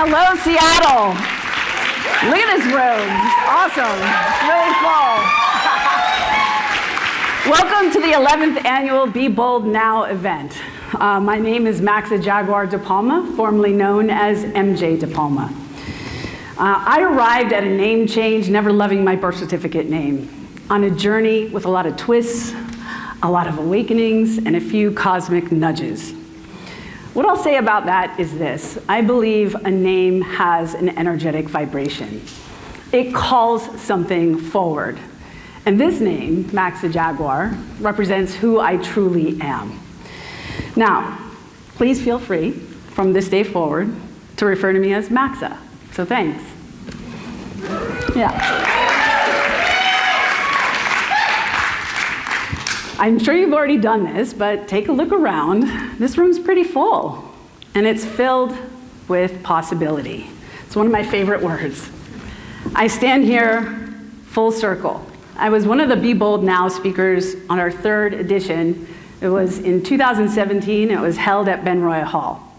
Hello, Seattle. Look at this room. It's awesome. It's really full. Welcome to the 11th annual Be Bold Now event. My name is Maxa Jaguar De Palma, formerly known as MJ De Palma. I arrived at a name change, never loving my birth certificate name, on a journey with a lot of twists, a lot of awakenings, and a few cosmic nudges. What I'll say about that is this: I believe a name has an energetic vibration. It calls something forward. And this name, Maxa Jaguar, represents who I truly am. Now, please feel free, from this day forward, to refer to me as Maxa. So thanks. Yeah. I'm sure you've already done this, but take a look around. This room's pretty full, and it's filled with possibility. It's one of my favorite words. I stand here full circle. I was one of the Be Bold Now speakers on our third edition. It was in 2017. It was held at Ben Roy Hall.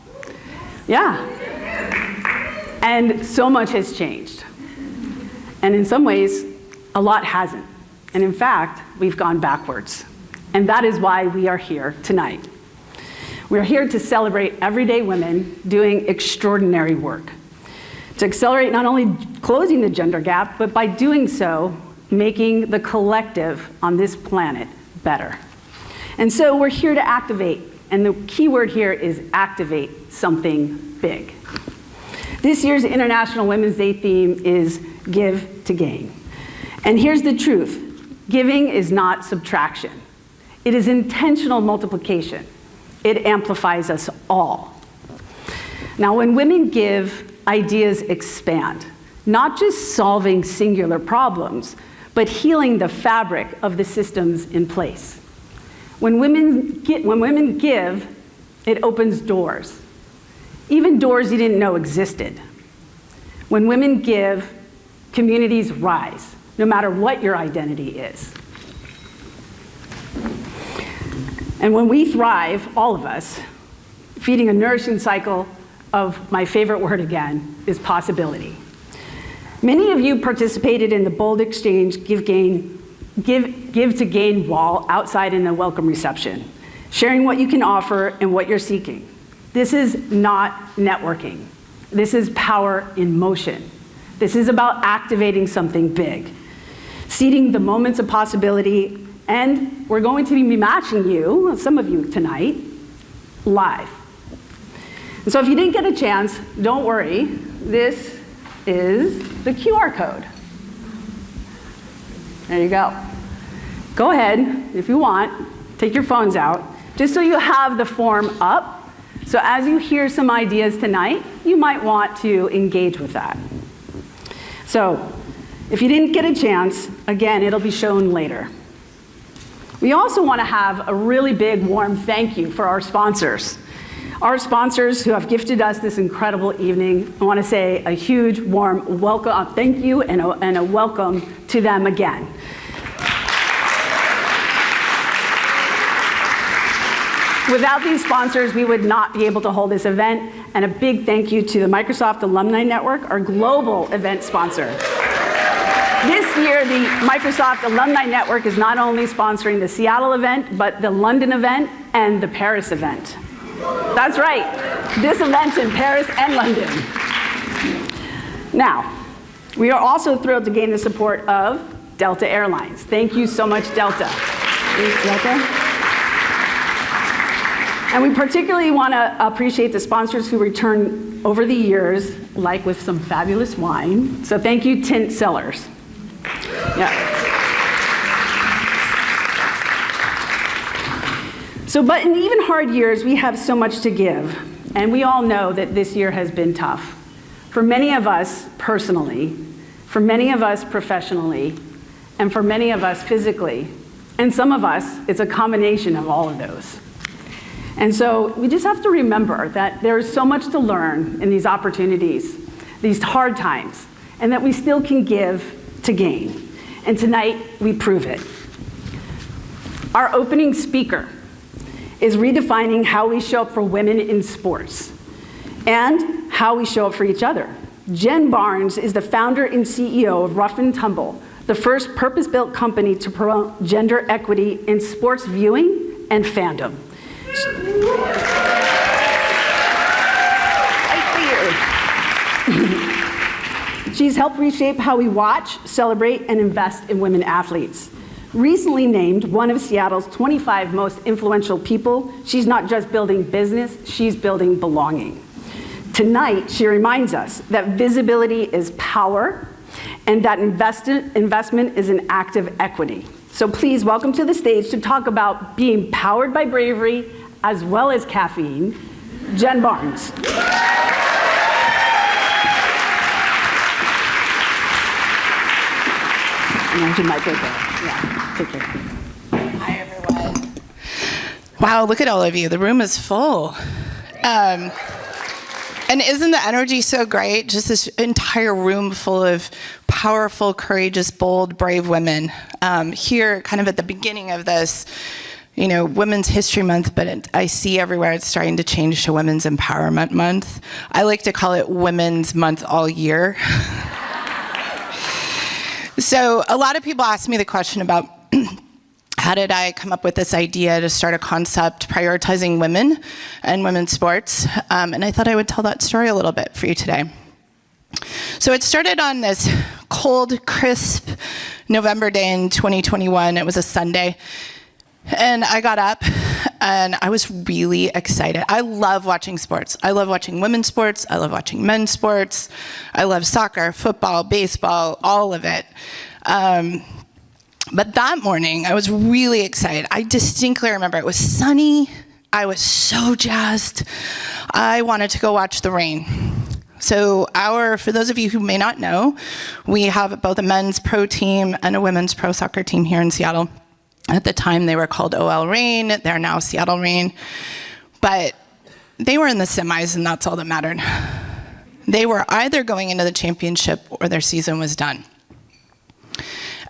Yeah. And so much has changed. And in some ways, a lot hasn't. And in fact, we've gone backwards. And that is why we are here tonight. We're here to celebrate everyday women doing extraordinary work, to accelerate not only closing the gender gap, but by doing so, making the collective on this planet better. And so we're here to activate, and the key word here is activate something big. This year's International Women's Day theme is Give to Gain. And here's the truth: giving is not subtraction. It is intentional multiplication. It amplifies us all. Now, when women give, ideas expand, not just solving singular problems, but healing the fabric of the systems in place. When women give, it opens doors, even doors you didn't know existed. When women give, communities rise, no matter what your identity is. And when we thrive, all of us, feeding a nourishing cycle of, my favorite word again, is possibility. Many of you participated in the Bold Exchange Give to Gain wall outside in the welcome reception, sharing what you can offer and what you're seeking. This is not networking. This is power in motion. This is about activating something big, seeding the moments of possibility. And we're going to be matching you, some of you tonight, live. And so if you didn't get a chance, don't worry. This is the QR code. There you go. Go ahead, if you want, take your phones out, just so you have the form up. So as you hear some ideas tonight, you might want to engage with that. So if you didn't get a chance, again, it'll be shown later. We also want to have a really big, warm thank you for our sponsors. Our sponsors who have gifted us this incredible evening. I want to say a huge, warm welcome, thank you, and a welcome to them again. Without these sponsors, we would not be able to hold this event. And a big thank you to the Microsoft Alumni Network, our global event sponsor. This year, the Microsoft Alumni Network is not only sponsoring the Seattle event, but the London event and the Paris event. That's right, this event's in Paris and London. Now, we are also thrilled to gain the support of Delta Airlines. Thank you so much, Delta. Thanks, Delta. And we particularly want to appreciate the sponsors who return over the years, like with some fabulous wine. So thank you, Tint Cellars. Yeah. So, but in even hard years, we have so much to give. And we all know that this year has been tough. For many of us personally, for many of us professionally, and for many of us physically. And some of us, it's a combination of all of those. And so we just have to remember that there is so much to learn in these opportunities, these hard times, and that we still can give to gain. And tonight, we prove it. Our opening speaker is redefining how we show up for women in sports and how we show up for each other. Jen Barnes is the founder and CEO of Rough and Tumble, the first purpose-built company to promote gender equity in sports viewing and fandom. She's helped reshape how we watch, celebrate, and invest in women athletes. Recently named one of Seattle's 25 most influential people, she's not just building business, she's building belonging. Tonight, she reminds us that visibility is power and that investment is an act of equity. So please welcome to the stage to talk about being powered by bravery as well as caffeine, Jen Barnes. You might go there. Yeah, take care. Hi, everyone. Wow, look at all of you. The room is full. And isn't the energy so great? Just this entire room full of powerful, courageous, bold, brave women. Here, kind of at the beginning of this, Women's History Month, but I see everywhere it's starting to change to Women's Empowerment Month. I like to call it Women's Month all year. So a lot of people ask me the question about how did I come up with this idea to start a concept prioritizing women and women's sports? And I thought I would tell that story a little bit for you today. So it started on this cold, crisp November day in 2021. It was a Sunday. And I got up and I was really excited. I love watching sports. I love watching women's sports. I love watching men's sports. I love soccer, football, baseball, all of it. But that morning, I was really excited. I distinctly remember it was sunny. I was so jazzed. I wanted to go watch the rain. So for those of you who may not know, we have both a men's pro team and a women's pro soccer team here in Seattle. At the time, they were called OL Reign. They're now Seattle Reign. But they were in the semis, and that's all that mattered. They were either going into the championship or their season was done.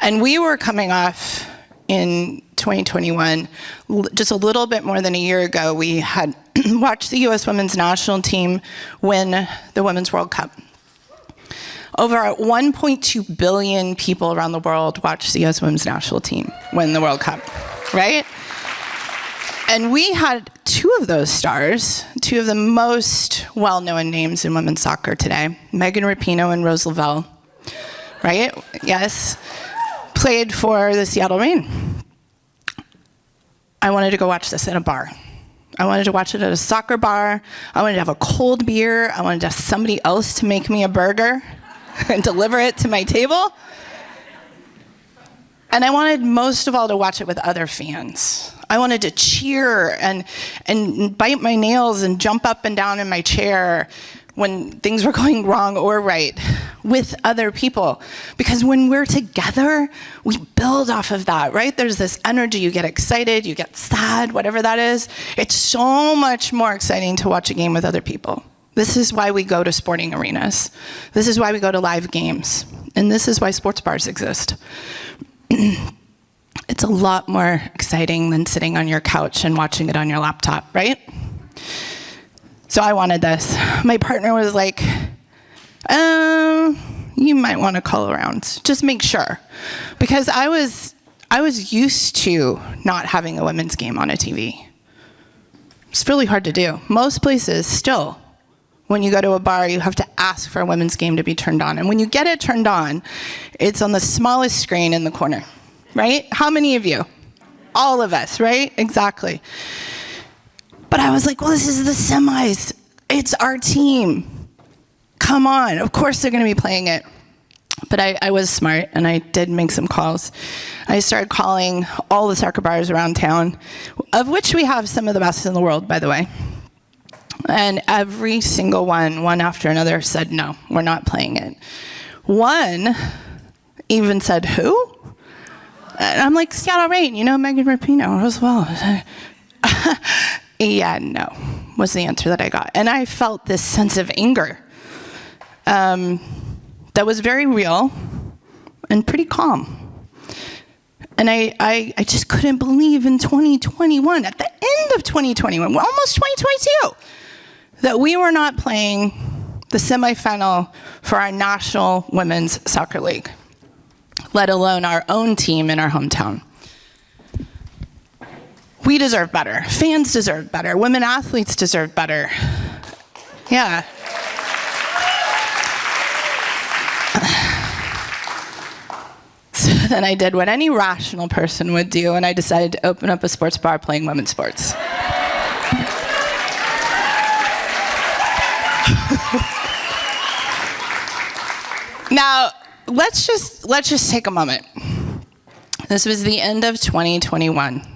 And we were coming off in 2021, just a little bit more than a year ago, we had watched the U.S. women's national team win the Women's World Cup. Over 1.2 billion people around the world watched the U.S. women's national team win the World Cup, right? And we had two of those stars, two of the most well-known names in women's soccer today, Megan Rapinoe and Rose Lavelle, right? Yes, played for the Seattle Reign. I wanted to go watch this in a bar. I wanted to watch it at a soccer bar. I wanted to have a cold beer. I wanted to have somebody else to make me a burger and deliver it to my table. And I wanted most of all to watch it with other fans. I wanted to cheer and bite my nails and jump up and down in my chair when things were going wrong or right with other people. Because when we're together, we build off of that, right? There's this energy, you get excited, you get sad, whatever that is. It's so much more exciting to watch a game with other people. This is why we go to sporting arenas. This is why we go to live games. And this is why sports bars exist. It's a lot more exciting than sitting on your couch and watching it on your laptop, right? So I wanted this. My partner was like, you might want to call around. Just make sure. Because I was used to not having a women's game on a TV. It's really hard to do. Most places still, when you go to a bar, you have to ask for a women's game to be turned on. And when you get it turned on, it's on the smallest screen in the corner, right? How many of you? All of us, right? Exactly. But I was like, well, this is the semis. It's our team. Come on. Of course they're going to be playing it. But I was smart, and I did make some calls. I started calling all the soccer bars around town, of which we have some of the best in the world, by the way. And every single one after another, said, no, we're not playing it. One even said, who? And I'm like, Seattle Reign, Megan Rapinoe as well. Yeah, no, was the answer that I got. And I felt this sense of anger that was very real and pretty calm. And I just couldn't believe in 2021, at the end of 2021, almost 2022, that we were not playing the semifinal for our National Women's Soccer League, let alone our own team in our hometown. We deserve better. Fans deserve better. Women athletes deserve better. Yeah. So then I did what any rational person would do, and I decided to open up a sports bar playing women's sports. Now, let's just take a moment. This was the end of 2021.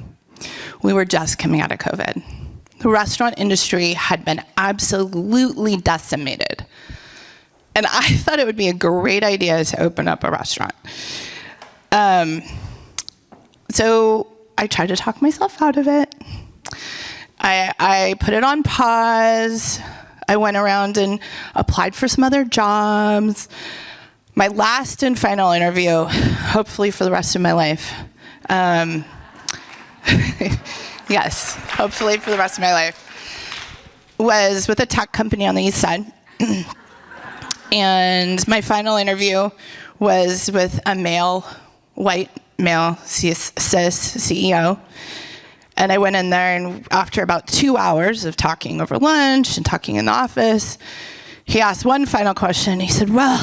We were just coming out of COVID. The restaurant industry had been absolutely decimated. And I thought it would be a great idea to open up a restaurant. So I tried to talk myself out of it. I put it on pause. I went around and applied for some other jobs. My last and final interview, hopefully for the rest of my life, yes, hopefully for the rest of my life, was with a tech company on the East Side. And my final interview was with a white male cis CEO. And I went in there, and after about 2 hours of talking over lunch and talking in the office, he asked one final question. He said, well,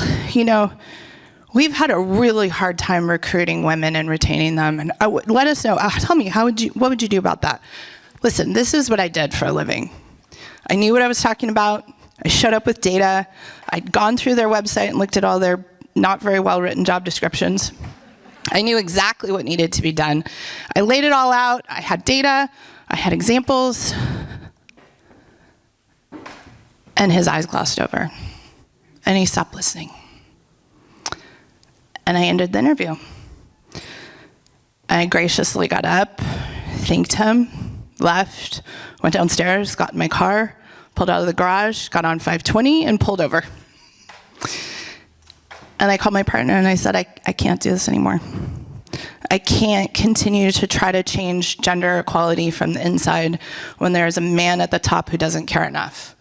we've had a really hard time recruiting women and retaining them. And let us know, tell me, what would you do about that? Listen, this is what I did for a living. I knew what I was talking about. I showed up with data. I'd gone through their website and looked at all their not very well-written job descriptions. I knew exactly what needed to be done. I laid it all out. I had data. I had examples. And his eyes glossed over. And he stopped listening. And I ended the interview. I graciously got up, thanked him, left, went downstairs, got in my car, pulled out of the garage, got on 520, and pulled over. And I called my partner and I said, I can't do this anymore. I can't continue to try to change gender equality from the inside when there's a man at the top who doesn't care enough.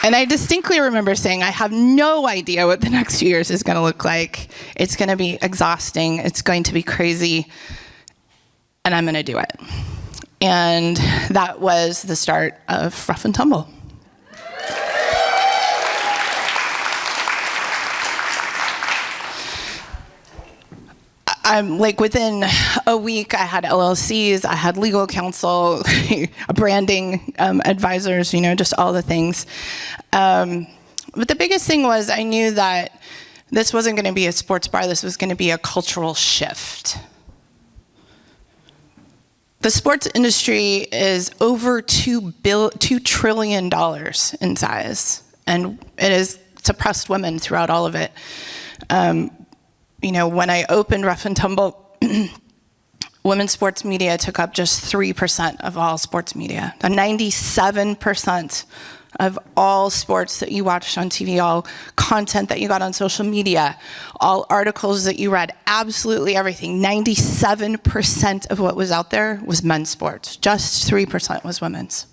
And I distinctly remember saying, I have no idea what the next few years is going to look like. It's going to be exhausting. It's going to be crazy. And I'm going to do it. And that was the start of Rough and Tumble. Within a week, I had LLCs, I had legal counsel, branding advisors, just all the things. But the biggest thing was I knew that this wasn't going to be a sports bar, this was going to be a cultural shift. The sports industry is over $2 trillion in size, and it has suppressed women throughout all of it. When I opened Rough and Tumble, women's sports media took up just 3% of all sports media. 97% of all sports that you watched on TV, all content that you got on social media, all articles that you read, absolutely everything, 97% of what was out there was men's sports. Just 3% was women's.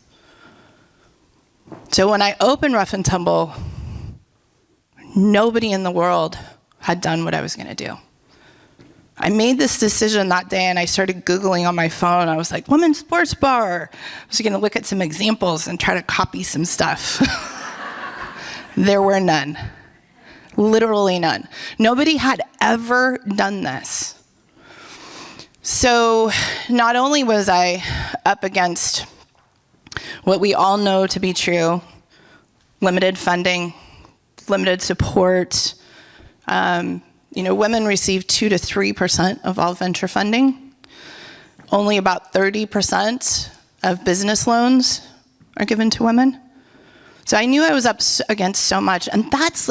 So when I opened Rough and Tumble, nobody in the world had done what I was going to do. I made this decision that day, and I started Googling on my phone. I was like, women's sports bar. I was going to look at some examples and try to copy some stuff. There were none. Literally none. Nobody had ever done this. So not only was I up against what we all know to be true, limited funding, limited support. Women receive 2 to 3% of all venture funding. Only about 30% of business loans are given to women. So I knew I was up against so much, and that's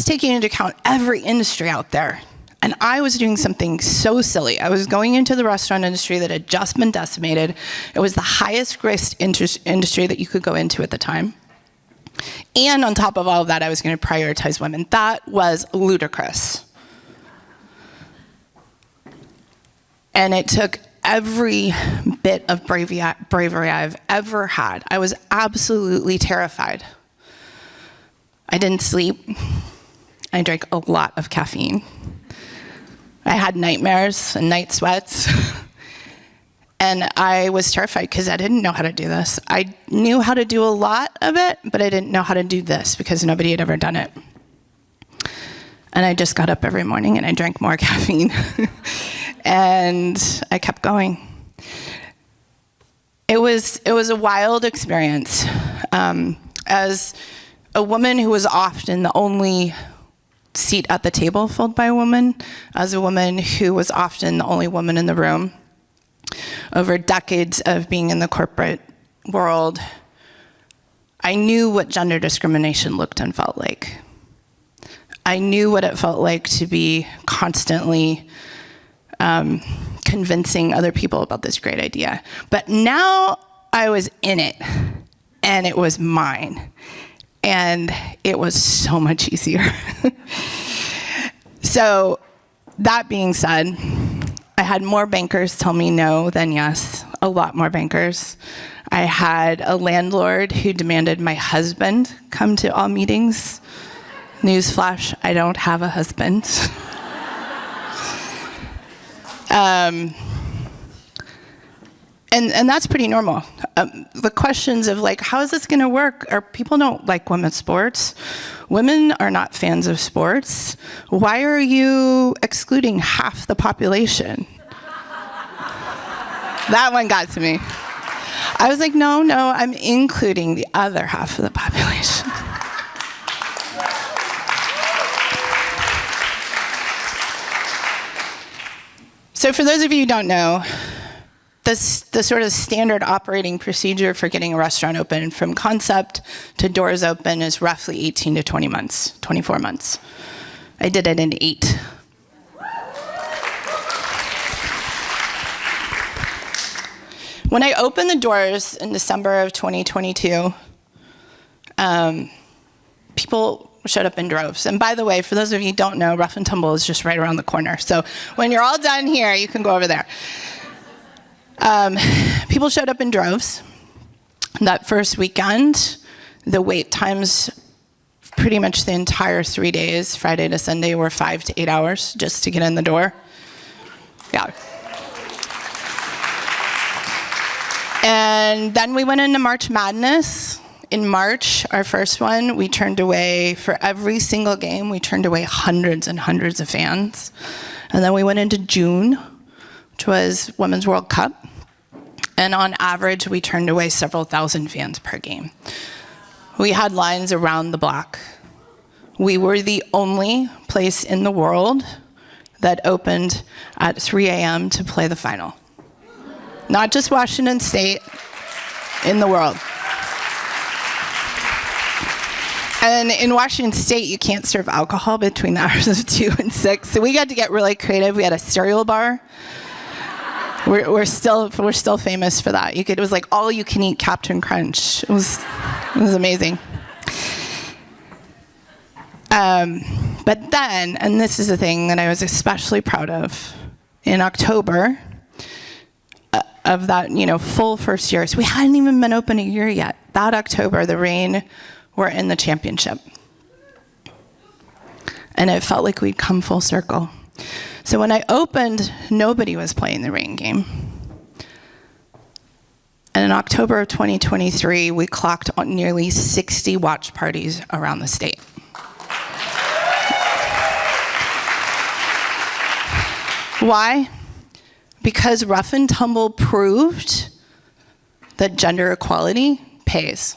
taking into account every industry out there. And I was doing something so silly. I was going into the restaurant industry that had just been decimated. It was the highest risk industry that you could go into at the time. And on top of all of that, I was going to prioritize women. That was ludicrous. And it took every bit of bravery I've ever had. I was absolutely terrified. I didn't sleep. I drank a lot of caffeine. I had nightmares and night sweats. And I was terrified because I didn't know how to do this. I knew how to do a lot of it, but I didn't know how to do this because nobody had ever done it. And I just got up every morning and I drank more caffeine. And I kept going. It was a wild experience. As a woman who was often the only seat at the table filled by a woman, as a woman who was often the only woman in the room, over decades of being in the corporate world, I knew what gender discrimination looked and felt like. I knew what it felt like to be constantly convincing other people about this great idea. But now I was in it, and it was mine. And it was so much easier. So, that being said, I had more bankers tell me no than yes, a lot more bankers. I had a landlord who demanded my husband come to all meetings. Newsflash, I don't have a husband. And that's pretty normal. The questions of like, how is this going to work? People don't like women's sports. Women are not fans of sports. Why are you excluding half the population? That one got to me. I was like, no, I'm including the other half of the population. So for those of you who don't know, the sort of standard operating procedure for getting a restaurant open from concept to doors open is roughly 18 to 20 months, 24 months. I did it in 8. When I opened the doors in December of 2022, people showed up in droves. And by the way, for those of you who don't know, Rough and Tumble is just right around the corner. So when you're all done here, you can go over there. People showed up in droves. That first weekend, the wait times pretty much the entire 3 days, Friday to Sunday, were 5 to 8 hours just to get in the door. Yeah. And then we went into March Madness. In March, our first one, we turned away, for every single game, we turned away hundreds and hundreds of fans. And then we went into June, which was Women's World Cup. And on average, we turned away several thousand fans per game. We had lines around the block. We were the only place in the world that opened at 3 a.m. to play the final. Not just Washington State, in the world. And in Washington State, you can't serve alcohol between the hours of 2 and 6. So we got to get really creative. We had a cereal bar. We're still famous for that. It was like all you can eat Captain Crunch. It was amazing. But then, and this is the thing that I was especially proud of, in October of that, full first year. So we hadn't even been open a year yet. That October, the Reign were in the championship. And it felt like we'd come full circle. So when I opened, nobody was playing the Reign game. And in October of 2023, we clocked on nearly 60 watch parties around the state. Why? Because Rough and Tumble proved that gender equality pays.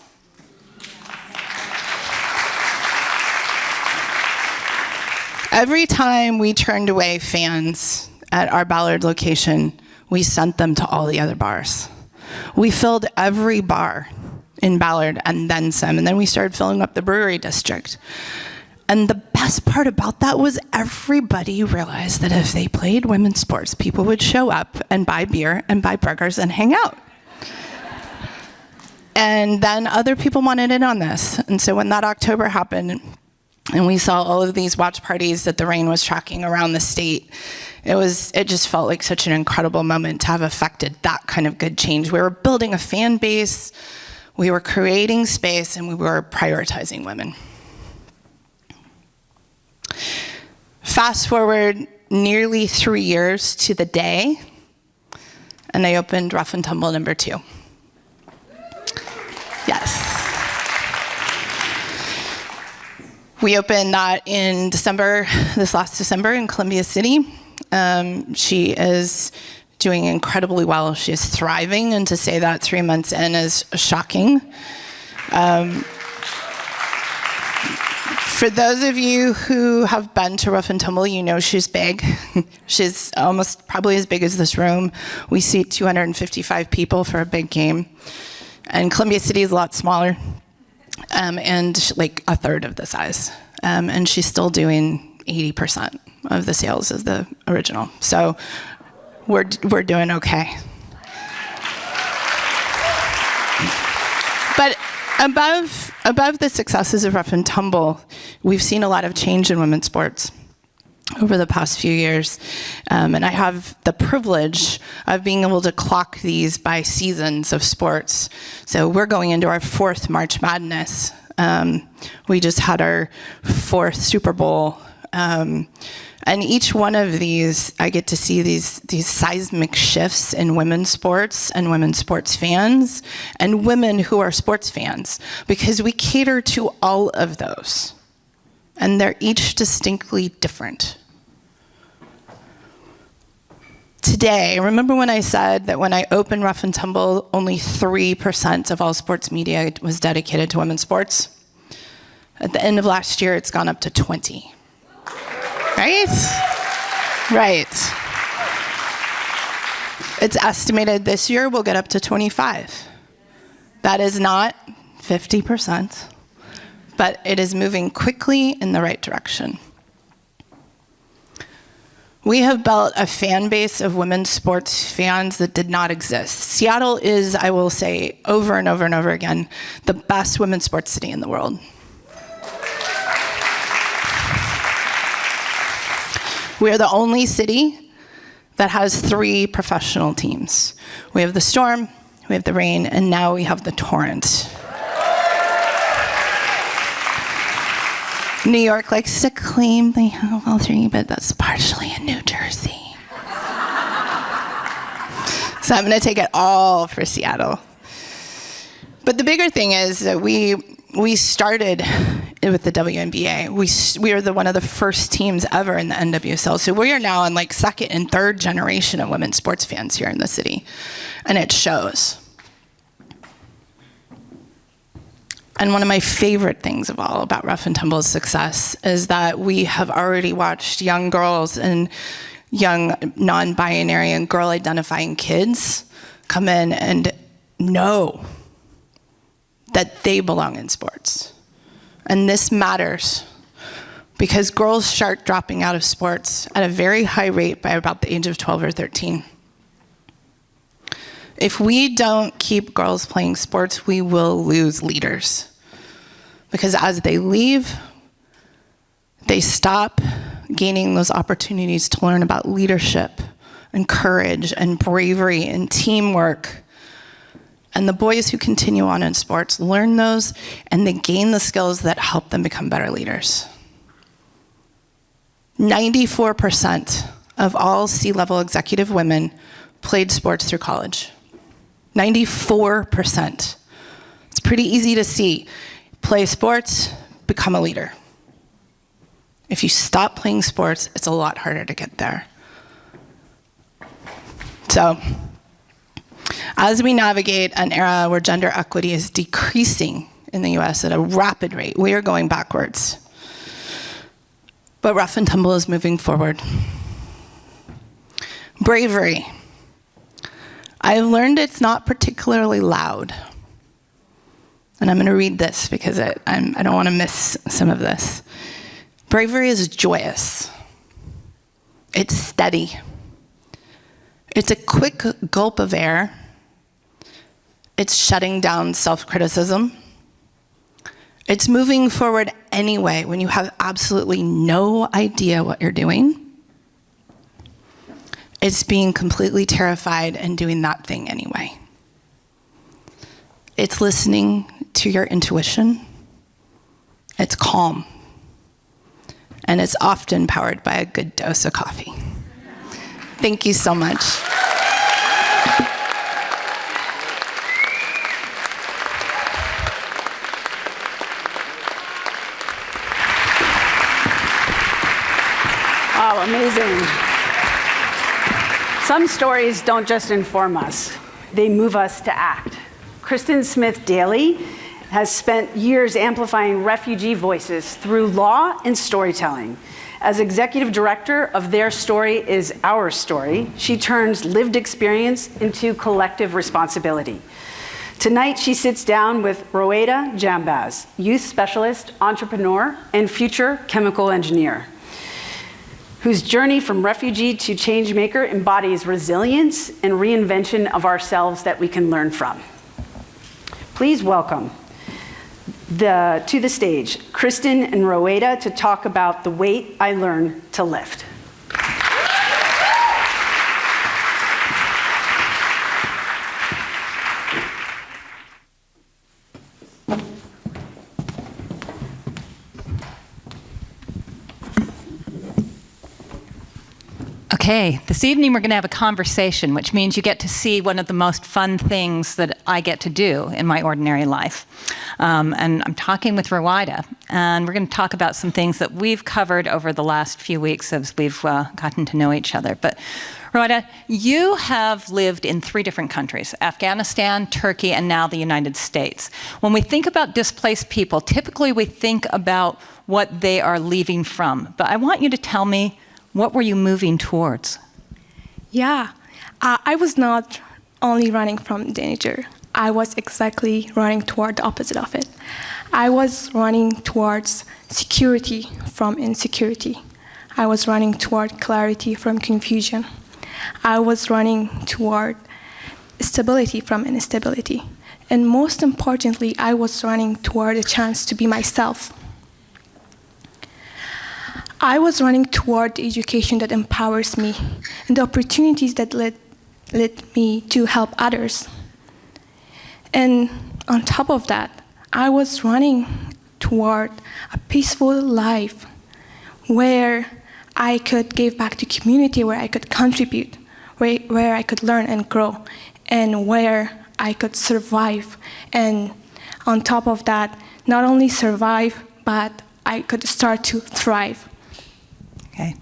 Every time we turned away fans at our Ballard location, we sent them to all the other bars. We filled every bar in Ballard and then some, and then we started filling up the brewery district. And the best part about that was everybody realized that if they played women's sports, people would show up and buy beer and buy burgers and hang out. And then other people wanted in on this. And so when that October happened, And we saw all of these watch parties that the rain was tracking around the state. It just felt like such an incredible moment to have affected that kind of good change. We were building a fan base, we were creating space, and we were prioritizing women. Fast forward nearly 3 years to the day, and I opened Rough and Tumble number 2. Yes. We opened that in December, this last December, in Columbia City. She is doing incredibly well. She is thriving, and to say that 3 months in is shocking. For those of you who have been to Rough and Tumble, you know she's big. She's almost probably as big as this room. We seat 255 people for a big game. And Columbia City is a lot smaller. And like a third of the size. And she's still doing 80% of the sales as the original. So we're doing okay. But above the successes of Rough and Tumble, we've seen a lot of change in women's sports over the past few years. And I have the privilege of being able to clock these by seasons of sports. So we're going into our 4th March Madness. We just had our 4th Super Bowl. And each one of these, I get to see these seismic shifts in women's sports and women's sports fans and women who are sports fans, because we cater to all of those. And they're each distinctly different. Today, remember when I said that when I opened Rough and Tumble, only 3% of all sports media was dedicated to women's sports? At the end of last year, it's gone up to 20. Right? Right. It's estimated this year we'll get up to 25. That is not 50%, but it is moving quickly in the right direction. We have built a fan base of women's sports fans that did not exist. Seattle is, I will say over and over and over again, the best women's sports city in the world. We are the only city that has 3 professional teams. We have the Storm, we have the Rain, and now we have the Torrent. New York likes to claim they have all 3, but that's partially in New Jersey. So I'm going to take it all for Seattle. But the bigger thing is that we started with the WNBA. We are one of the first teams ever in the NWSL. So we are now on like 2nd and 3rd generation of women's sports fans here in the city. And it shows. And one of my favorite things of all about Rough and Tumble's success is that we have already watched young girls and young non-binary and girl-identifying kids come in and know that they belong in sports. And this matters because girls start dropping out of sports at a very high rate by about the age of 12 or 13. If we don't keep girls playing sports, we will lose leaders. Because as they leave, they stop gaining those opportunities to learn about leadership and courage and bravery and teamwork. And the boys who continue on in sports learn those, and they gain the skills that help them become better leaders. 94% of all C-level executive women played sports through college. 94%. It's pretty easy to see. Play sports, become a leader. If you stop playing sports, it's a lot harder to get there. So, as we navigate an era where gender equity is decreasing in the US at a rapid rate, we are going backwards. But Rough and Tumble is moving forward. Bravery. I've learned it's not particularly loud. And I'm going to read this because I don't want to miss some of this. Bravery is joyous. It's steady. It's a quick gulp of air. It's shutting down self-criticism. It's moving forward anyway when you have absolutely no idea what you're doing. It's being completely terrified and doing that thing anyway. It's listening to your intuition. It's calm. And it's often powered by a good dose of coffee. Thank you so much. Wow, amazing. Some stories don't just inform us, they move us to act. Kristen Smith Daly has spent years amplifying refugee voices through law and storytelling. As executive director of Their Story is Our Story, she turns lived experience into collective responsibility. Tonight, she sits down with Roeda Jambaz, youth specialist, entrepreneur, and future chemical engineer, whose journey from refugee to change maker embodies resilience and reinvention of ourselves that we can learn from. Please welcome to the stage Kristen and Roeda to talk about the weight I learned to lift. Okay, this evening we're going to have a conversation, which means you get to see one of the most fun things that I get to do in my ordinary life. And I'm talking with Roeda, and we're going to talk about some things that we've covered over the last few weeks as we've gotten to know each other. But Roeda, you have lived in 3 different countries, Afghanistan, Turkey, and now the United States. When we think about displaced people, typically we think about what they are leaving from. But I want you to tell me, what were you moving towards? Yeah, I was not only running from danger. I was exactly running toward the opposite of it. I was running towards security from insecurity. I was running toward clarity from confusion. I was running toward stability from instability. And most importantly, I was running toward a chance to be myself. I was running toward the education that empowers me and the opportunities that led me to help others. And on top of that, I was running toward a peaceful life where I could give back to community, where I could contribute, where I could learn and grow, and where I could survive. And on top of that, not only survive, but I could start to thrive. Okay.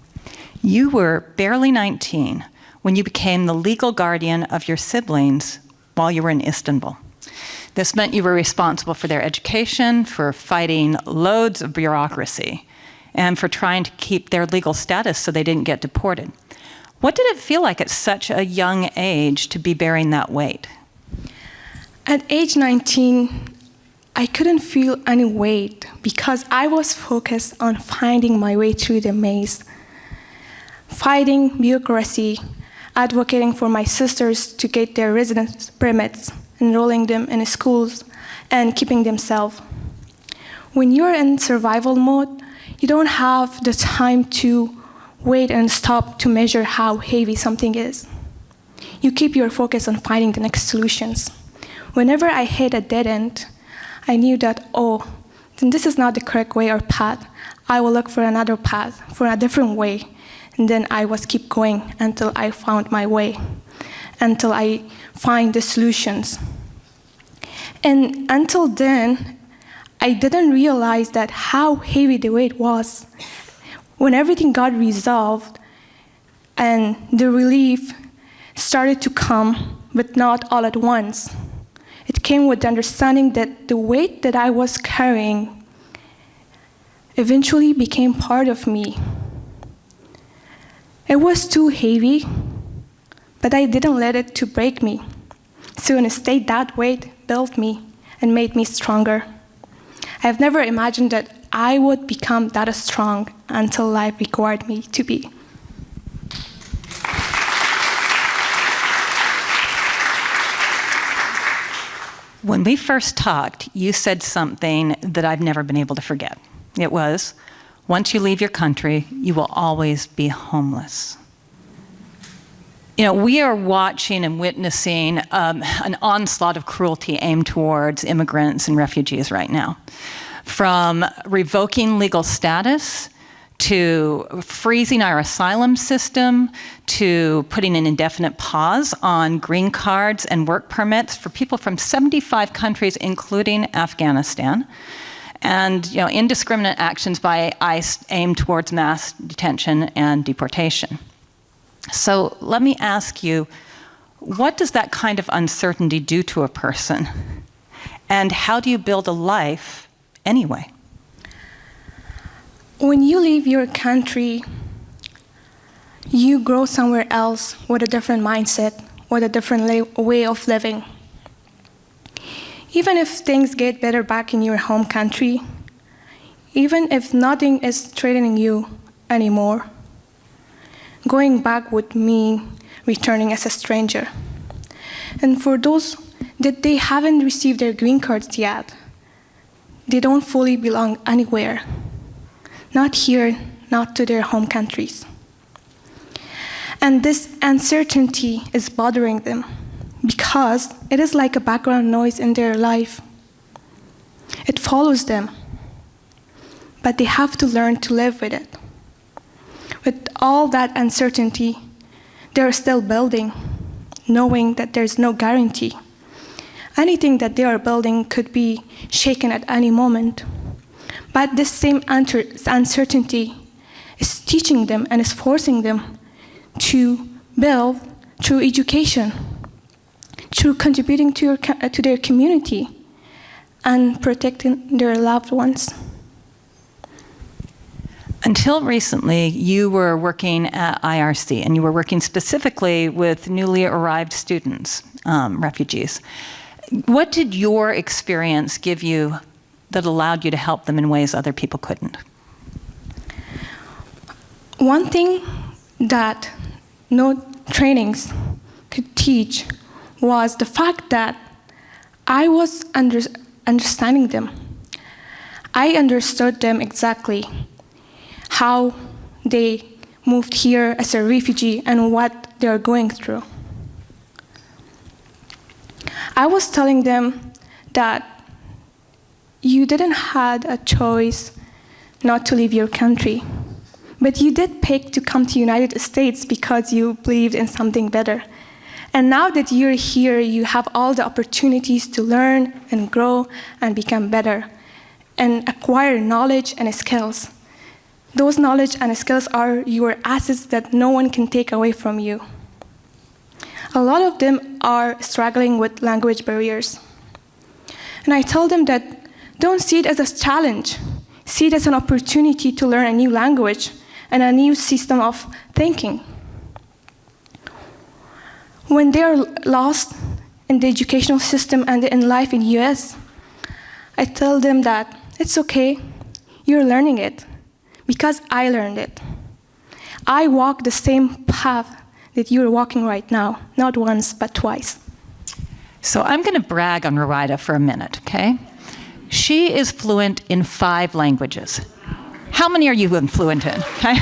You were barely 19 when you became the legal guardian of your siblings while you were in Istanbul. This meant you were responsible for their education, for fighting loads of bureaucracy, and for trying to keep their legal status so they didn't get deported. What did it feel like at such a young age to be bearing that weight? At age 19, I couldn't feel any weight because I was focused on finding my way through the maze, fighting bureaucracy, advocating for my sisters to get their residence permits, enrolling them in schools, and keeping them safe. When you're in survival mode, you don't have the time to wait and stop to measure how heavy something is. You keep your focus on finding the next solutions. Whenever I hit a dead end, I knew that, then this is not the correct way or path. I will look for another path, for a different way. And then I was keep going until I found my way, until I find the solutions. And until then, I didn't realize that how heavy the weight was. When everything got resolved and the relief started to come, but not all at once, it came with the understanding that the weight that I was carrying eventually became part of me. It was too heavy, but I didn't let it to break me. So instead, that weight built me and made me stronger. I've never imagined that I would become that strong until life required me to be. When we first talked, you said something that I've never been able to forget. It was, once you leave your country, you will always be homeless. You know, we are watching and witnessing an onslaught of cruelty aimed towards immigrants and refugees right now. From revoking legal status, to freezing our asylum system, to putting an indefinite pause on green cards and work permits for people from 75 countries, including Afghanistan, and indiscriminate actions by ICE aimed towards mass detention and deportation. So let me ask you, what does that kind of uncertainty do to a person? And how do you build a life anyway? When you leave your country, you grow somewhere else with a different mindset, with a different way of living. Even if things get better back in your home country, even if nothing is threatening you anymore, going back would mean returning as a stranger. And for those that they haven't received their green cards yet, they don't fully belong anywhere. Not here, not to their home countries. And this uncertainty is bothering them because it is like a background noise in their life. It follows them, but they have to learn to live with it. With all that uncertainty, they're still building, knowing that there's no guarantee. Anything that they are building could be shaken at any moment. But this same uncertainty is teaching them and is forcing them to build through education, through contributing to their community, and protecting their loved ones. Until recently, you were working at IRC, and you were working specifically with newly arrived students, refugees. What did your experience give you that allowed you to help them in ways other people couldn't? One thing that no trainings could teach was the fact that I was understanding them. I understood them exactly, how they moved here as a refugee and what they are going through. I was telling them that you didn't have a choice not to leave your country, but you did pick to come to the United States because you believed in something better. And now that you're here, you have all the opportunities to learn and grow and become better and acquire knowledge and skills. Those knowledge and skills are your assets that no one can take away from you. A lot of them are struggling with language barriers. And I told them that don't see it as a challenge. See it as an opportunity to learn a new language and a new system of thinking. When they are lost in the educational system and in life in the US, I tell them that it's okay, you're learning it, because I learned it. I walk the same path that you're walking right now, not once, but twice. So I'm going to brag on Rowaida for a minute, okay? She is fluent in 5 languages. How many are you fluent in, okay?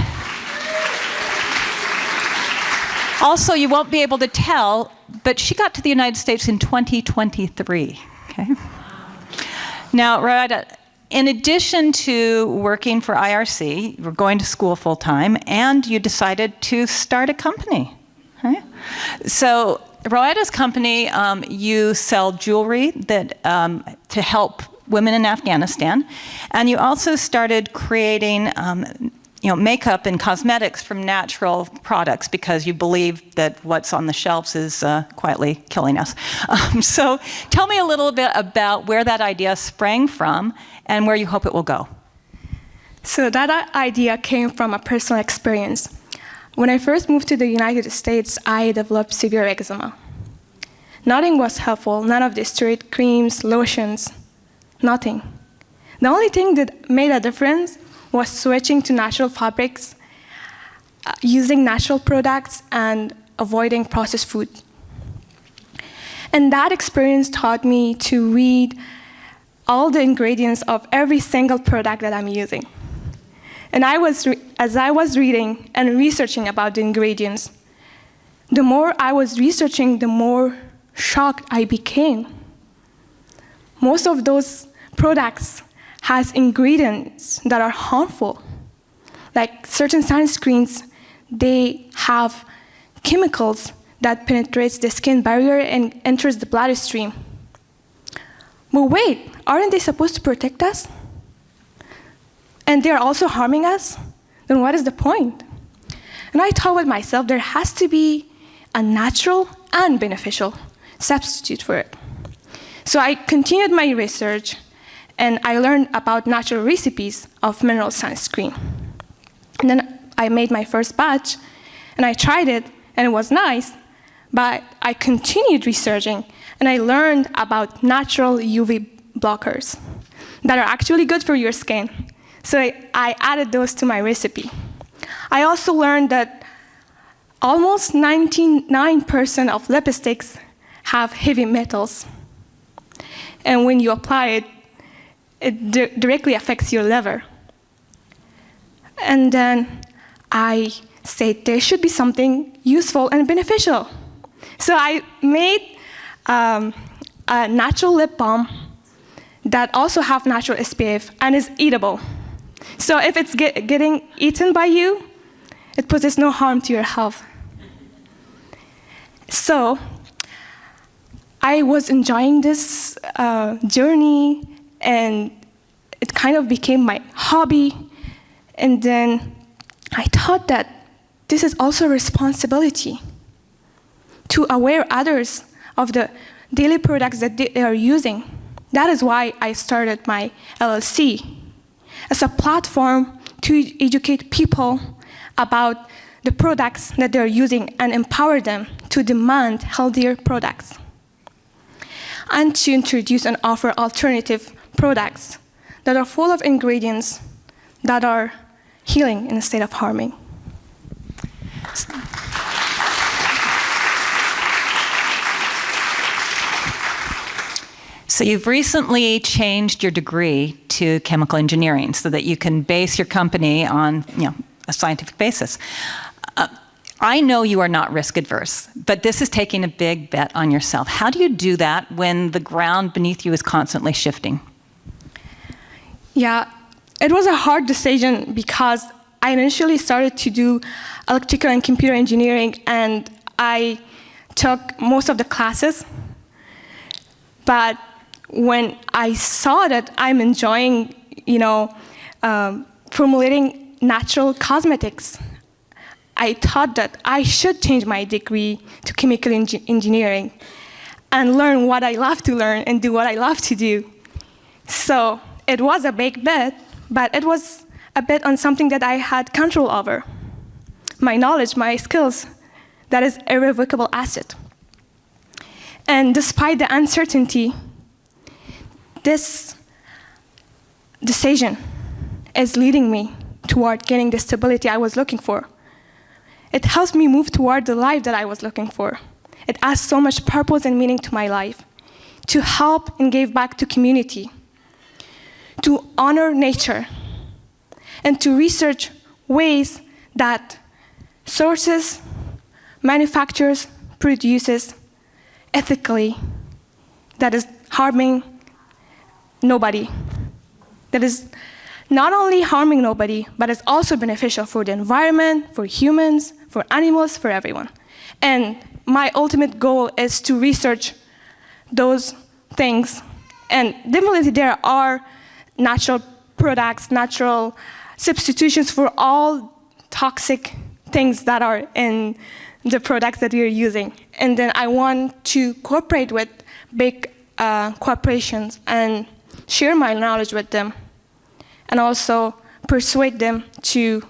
Also, you won't be able to tell, but she got to the United States in 2023, okay? Now, Rowaida, in addition to working for IRC, you were going to school full-time, and you decided to start a company, okay? So Rowaida's company, you sell jewelry that to help women in Afghanistan, and you also started creating makeup and cosmetics from natural products because you believe that what's on the shelves is quietly killing us. So tell me a little bit about where that idea sprang from and where you hope it will go. So that idea came from a personal experience. When I first moved to the United States, I developed severe eczema. Nothing was helpful, none of the steroid creams, lotions, nothing. The only thing that made a difference was switching to natural fabrics, using natural products, and avoiding processed food. And that experience taught me to read all the ingredients of every single product that I'm using. And as I was reading and researching about the ingredients, the more I was researching, the more shocked I became. Most of those products has ingredients that are harmful. Like certain sunscreens, they have chemicals that penetrates the skin barrier and enters the bloodstream. But wait, aren't they supposed to protect us? And they're also harming us? Then what is the point? And I thought with myself, there has to be a natural and beneficial substitute for it. So I continued my research, and I learned about natural recipes of mineral sunscreen. And then I made my first batch, and I tried it, and it was nice, but I continued researching, and I learned about natural UV blockers that are actually good for your skin. So I added those to my recipe. I also learned that almost 99% of lipsticks have heavy metals. And when you apply it, it directly affects your liver. And then I said there should be something useful and beneficial. So I made a natural lip balm that also have natural SPF and is eatable. So if it's getting eaten by you, it poses no harm to your health. So I was enjoying this journey, and it kind of became my hobby. And then I thought that this is also a responsibility to aware others of the daily products that they are using. That is why I started my LLC as a platform to educate people about the products that they're using and empower them to demand healthier products, and to introduce and offer alternative products that are full of ingredients that are healing instead of harming. So you've recently changed your degree to chemical engineering so that you can base your company on, a scientific basis. I know you are not risk adverse, but this is taking a big bet on yourself. How do you do that when the ground beneath you is constantly shifting? Yeah, it was a hard decision because I initially started to do electrical and computer engineering, and I took most of the classes. But when I saw that I'm enjoying, formulating natural cosmetics, I thought that I should change my degree to chemical engineering and learn what I love to learn and do what I love to do. So it was a big bet, but it was a bet on something that I had control over. My knowledge, my skills, that is irrevocable asset. And despite the uncertainty, this decision is leading me toward getting the stability I was looking for. It helps me move toward the life that I was looking for. It adds so much purpose and meaning to my life, to help and give back to community, to honor nature, and to research ways that sources, manufacturers, produces ethically, that is harming nobody. That is not only harming nobody, but is also beneficial for the environment, for humans, for animals, for everyone. And my ultimate goal is to research those things. And definitely there are natural products, natural substitutions for all toxic things that are in the products that we are using. And then I want to cooperate with big corporations and share my knowledge with them, and also persuade them to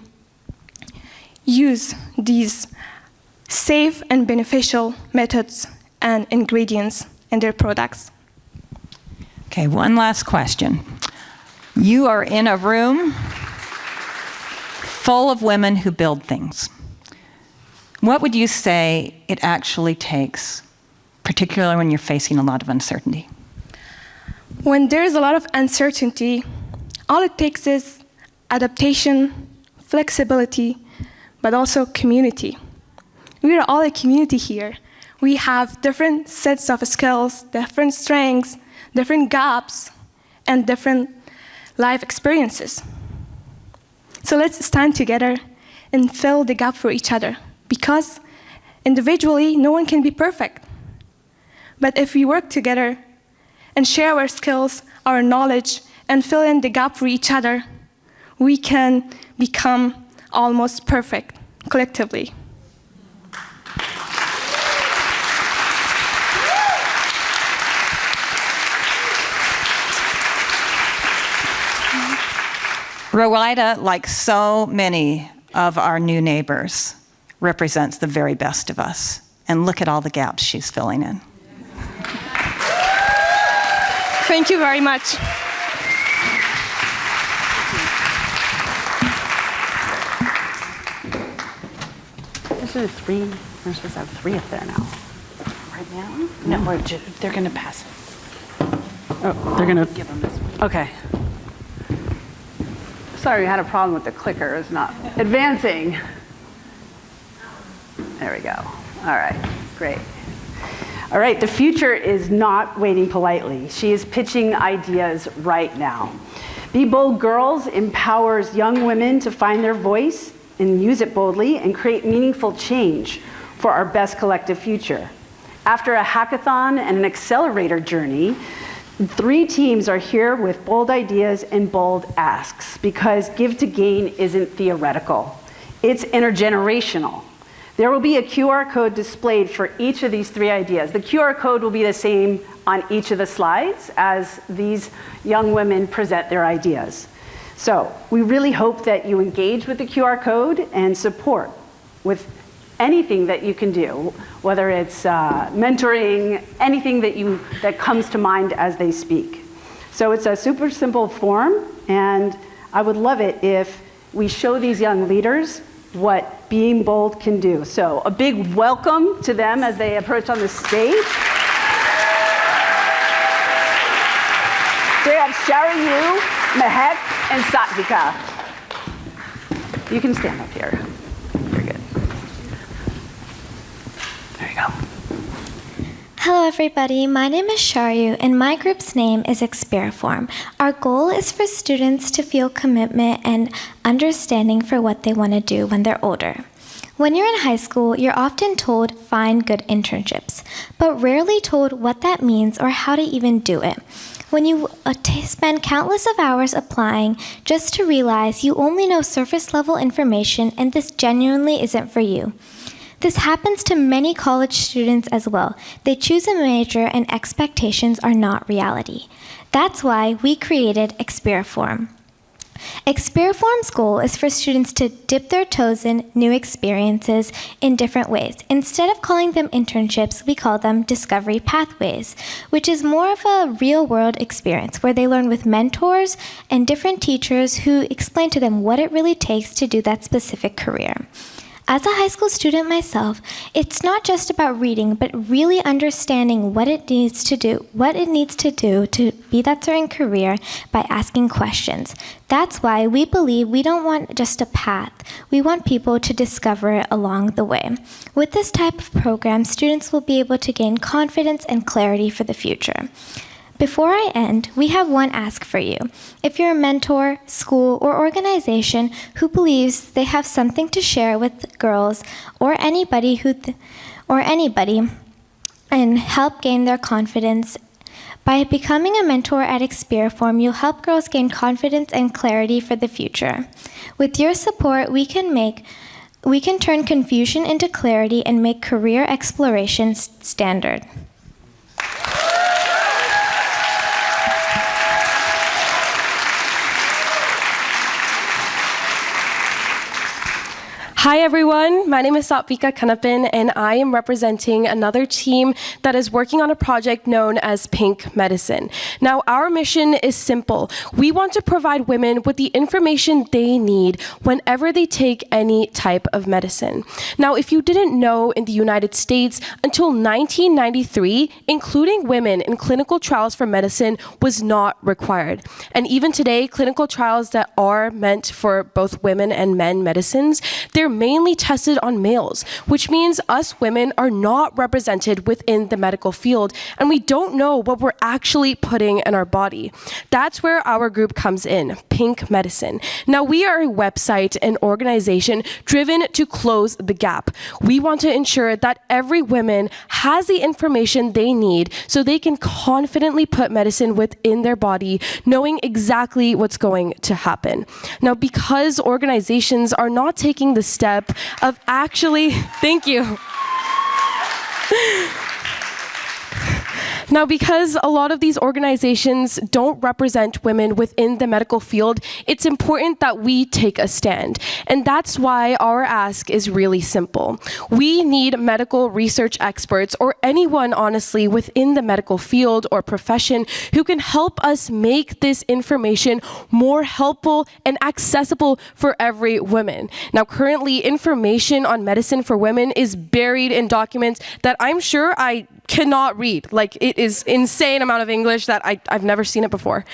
use these safe and beneficial methods and ingredients in their products. Okay, one last question. You are in a room full of women who build things. What would you say it actually takes particularly when you're facing a lot of uncertainty? When there's a lot of uncertainty, all it takes is adaptation, flexibility, but also community. We are all a community here. We have different sets of skills, different strengths, different gaps, and different life experiences. So let's stand together and fill the gap for each other, because individually, no one can be perfect. But if we work together and share our skills, our knowledge, and fill in the gap for each other, we can become almost perfect collectively. Rowida, like so many of our new neighbors, represents the very best of us. And look at all the gaps she's filling in. Thank you very much. There's three. We're supposed to have three up there now. Right now? No, they're going to pass it. Oh, they're going to give them this one. Okay. Sorry, we had a problem with the clicker. It's not advancing. There we go. All right, great. All right, the future is not waiting politely. She is pitching ideas right now. Be Bold Girls empowers young women to find their voice and use it boldly and create meaningful change for our best collective future. After a hackathon and an accelerator journey, 3 teams are here with bold ideas and bold asks, because Give to Gain isn't theoretical. It's intergenerational. There will be a QR code displayed for each of these 3 ideas. The QR code will be the same on each of the slides as these young women present their ideas. So we really hope that you engage with the QR code and support with anything that you can do, whether it's mentoring, anything that comes to mind as they speak. So it's a super simple form, and I would love it if we show these young leaders what being bold can do. So a big welcome to them as they approach on the stage. So we have Sharayu, Mehek, and Satvika. You can stand up here. Very good. There you go. Hello everybody, my name is Sharayu and my group's name is Experiform. Our goal is for students to feel commitment and understanding for what they want to do when they're older. When you're in high school, you're often told find good internships, but rarely told what that means or how to even do it. When you spend countless of hours applying just to realize you only know surface level information and this genuinely isn't for you. This happens to many college students as well. They choose a major and expectations are not reality. That's why we created Experiform. Experiform's goal is for students to dip their toes in new experiences in different ways. Instead of calling them internships, we call them discovery pathways, which is more of a real-world experience where they learn with mentors and different teachers who explain to them what it really takes to do that specific career. As a high school student myself, it's not just about reading, but really understanding what it needs to do to be that certain career by asking questions. That's why we believe we don't want just a path. We want people to discover it along the way. With this type of program, students will be able to gain confidence and clarity for the future. Before I end, we have one ask for you. If you're a mentor, school, or organization who believes they have something to share with girls or anybody and help gain their confidence, by becoming a mentor at Experiform, you'll help girls gain confidence and clarity for the future. With your support, we can turn confusion into clarity and make career exploration standard. Hi everyone, my name is Satvika Kanapin and I am representing another team that is working on a project known as Pink Medicine. Now our mission is simple. We want to provide women with the information they need whenever they take any type of medicine. Now if you didn't know, in the United States, until 1993, including women in clinical trials for medicine was not required. And even today, clinical trials that are meant for both women and men medicines, they're mainly tested on males, which means us women are not represented within the medical field, and we don't know what we're actually putting in our body. That's where our group comes in, Pink Medicine. Now, we are a website and organization driven to close the gap. We want to ensure that every woman has the information they need so they can confidently put medicine within their body, knowing exactly what's going to happen. Now, because organizations are not taking the step of actually, thank you. Now, because a lot of these organizations don't represent women within the medical field, it's important that we take a stand. And that's why our ask is really simple. We need medical research experts, or anyone, honestly, within the medical field or profession who can help us make this information more helpful and accessible for every woman. Now, currently, information on medicine for women is buried in documents that I'm sure I cannot read. Like, it is insane amount of English that I've never seen it before.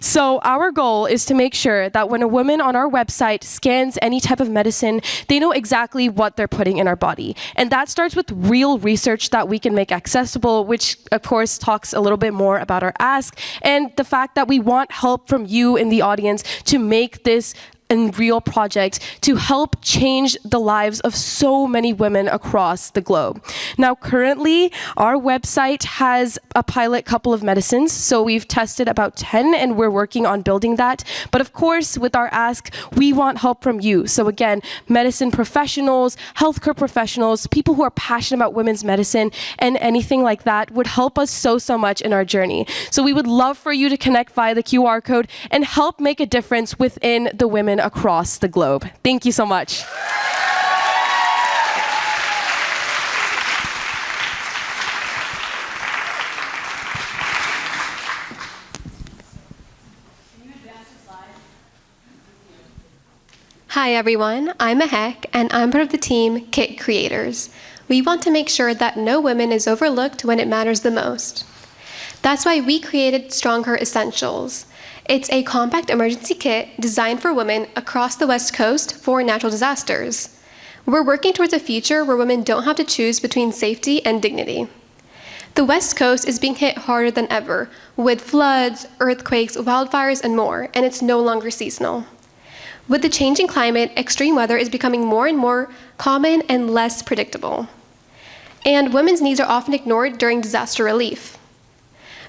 So our goal is to make sure that when a woman on our website scans any type of medicine, they know exactly what they're putting in our body. And that starts with real research that we can make accessible, which of course talks a little bit more about our ask, and the fact that we want help from you in the audience to make this and real project to help change the lives of so many women across the globe. Now, currently, our website has a pilot couple of medicines, so we've tested about 10 and we're working on building that. But of course, with our ask, we want help from you. So again, medicine professionals, healthcare professionals, people who are passionate about women's medicine and anything like that would help us so much in our journey. So we would love for you to connect via the QR code and help make a difference within the women across the globe. Thank you so much. Hi everyone, I'm Mehek and I'm part of the team Kit Creators. We want to make sure that no woman is overlooked when it matters the most. That's why we created Stronger Essentials. It's a compact emergency kit designed for women across the West Coast for natural disasters. We're working towards a future where women don't have to choose between safety and dignity. The West Coast is being hit harder than ever, with floods, earthquakes, wildfires, and more, and it's no longer seasonal. With the changing climate, extreme weather is becoming more and more common and less predictable. And women's needs are often ignored during disaster relief.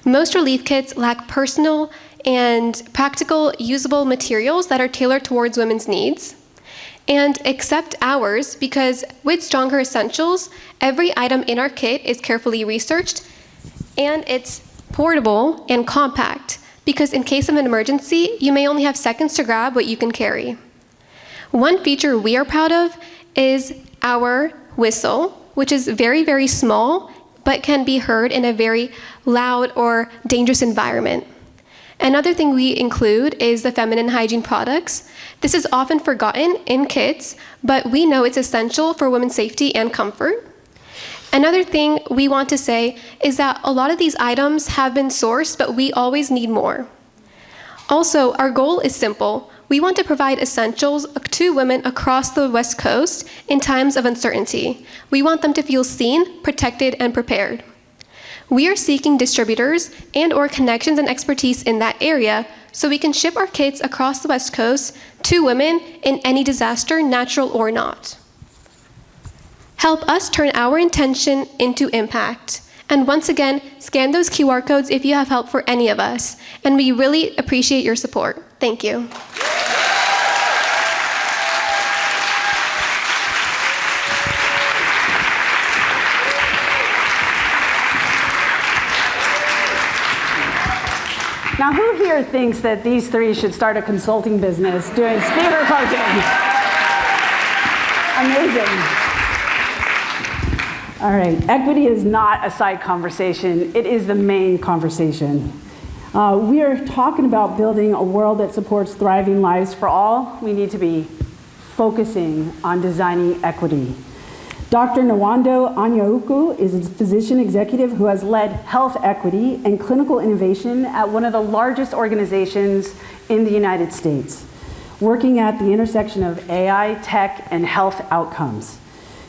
Most relief kits lack personal and practical, usable materials that are tailored towards women's needs, and accept ours because with Stronger Essentials, every item in our kit is carefully researched, and it's portable and compact because in case of an emergency, you may only have seconds to grab what you can carry. One feature we are proud of is our whistle, which is very, very small, but can be heard in a very loud or dangerous environment. Another thing we include is the feminine hygiene products. This is often forgotten in kits, but we know it's essential for women's safety and comfort. Another thing we want to say is that a lot of these items have been sourced, but we always need more. Also, our goal is simple. We want to provide essentials to women across the West Coast in times of uncertainty. We want them to feel seen, protected, and prepared. We are seeking distributors and/or connections and expertise in that area so we can ship our kits across the West Coast to women in any disaster, natural or not. Help us turn our intention into impact. And once again, scan those QR codes if you have help for any of us. And we really appreciate your support. Thank you. Now, who here thinks that these three should start a consulting business doing speaker coaching? Amazing. All right, equity is not a side conversation. It is the main conversation. We are talking about building a world that supports thriving lives for all. We need to be focusing on designing equity. Dr. Nwando Anyauku is a physician executive who has led health equity and clinical innovation at one of the largest organizations in the United States, working at the intersection of AI, tech, and health outcomes.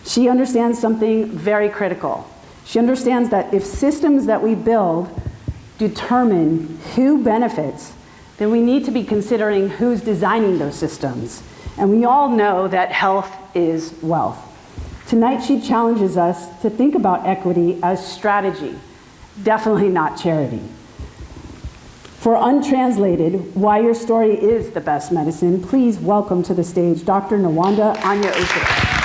She understands something very critical. She understands that if systems that we build determine who benefits, then we need to be considering who's designing those systems. And we all know that health is wealth. Tonight, she challenges us to think about equity as strategy, definitely not charity. For Untranslated, Why Your Story is the Best Medicine, please welcome to the stage Dr. Nwando Anyauku.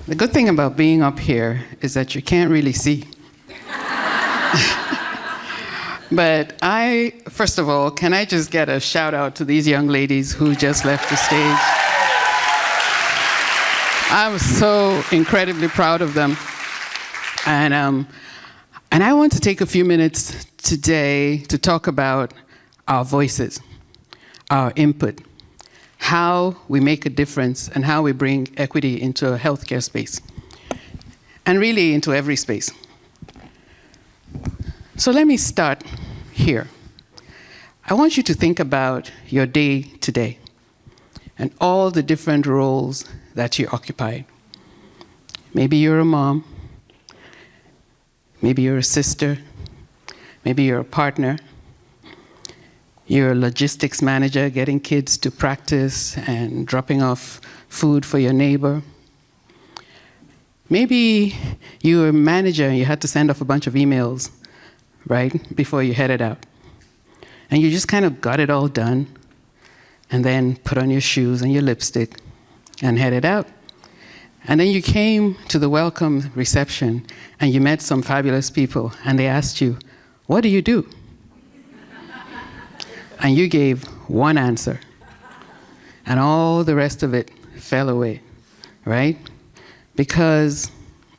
The good thing about being up here is that you can't really see. But first of all, can I just get a shout out to these young ladies who just left the stage? I'm so incredibly proud of them. And I want to take a few minutes today to talk about our voices, our input, how we make a difference and how we bring equity into a healthcare space, and really into every space. So let me start here. I want you to think about your day today and all the different roles that you occupy. Maybe you're a mom, maybe you're a sister, maybe you're a partner, you're a logistics manager, getting kids to practice and dropping off food for your neighbor. Maybe you're a manager and you had to send off a bunch of emails, right, before you headed out. And you just kind of got it all done and then put on your shoes and your lipstick and headed out. And then you came to the welcome reception and you met some fabulous people and they asked you, "What do you do?" And you gave one answer, and all the rest of it fell away, right? Because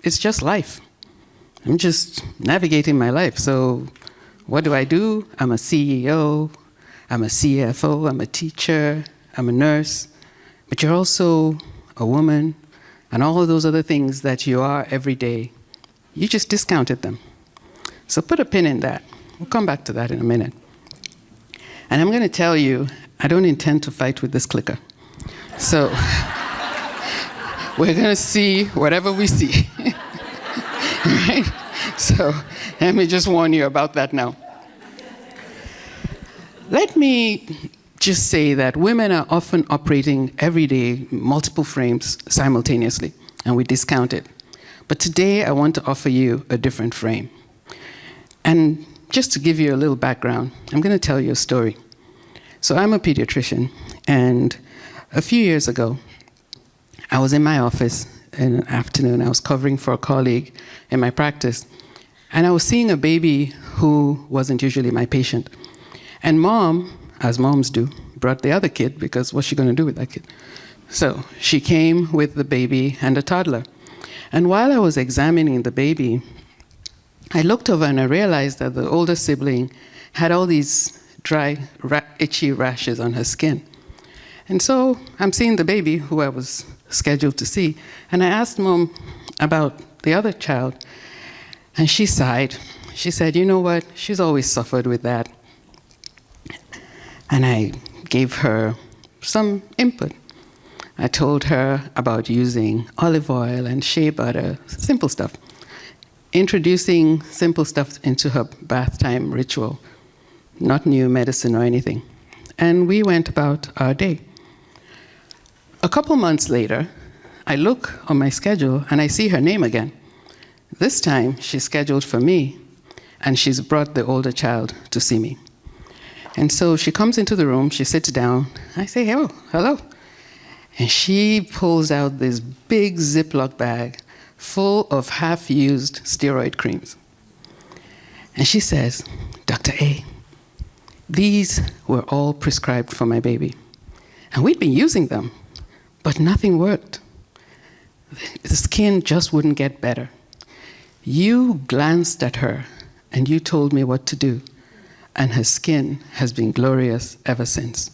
it's just life. I'm just navigating my life. So what do? I'm a CEO, I'm a CFO, I'm a teacher, I'm a nurse, but you're also a woman, and all of those other things that you are every day, you just discounted them. So put a pin in that. We'll come back to that in a minute. And I'm going to tell you, I don't intend to fight with this clicker. So we're going to see whatever we see. Right? So let me just warn you about that now. Let me just say that women are often operating every day multiple frames simultaneously, and we discount it. But today I want to offer you a different frame. And just to give you a little background, I'm going to tell you a story. So I'm a pediatrician, and a few years ago, I was in my office in the afternoon. I was covering for a colleague in my practice, and I was seeing a baby who wasn't usually my patient. And mom, as moms do, brought the other kid because what's she going to do with that kid? So she came with the baby and a toddler. And while I was examining the baby, I looked over and I realized that the older sibling had all these dry, itchy rashes on her skin. And so I'm seeing the baby, who I was scheduled to see, and I asked mom about the other child, and she sighed. She said, "You know what? She's always suffered with that." And I gave her some input. I told her about using olive oil and shea butter, simple stuff. Introducing simple stuff into her bath time ritual, not new medicine or anything. And we went about our day. A couple months later, I look on my schedule and I see her name again. This time, she's scheduled for me, and she's brought the older child to see me. And so she comes into the room, she sits down, I say, "Oh, hello." And she pulls out this big Ziploc bag full of half-used steroid creams. And she says, Dr. A, these were all prescribed for my baby. And we'd been using them, but nothing worked. The skin just wouldn't get better. You glanced at her and you told me what to do. And her skin has been glorious ever since.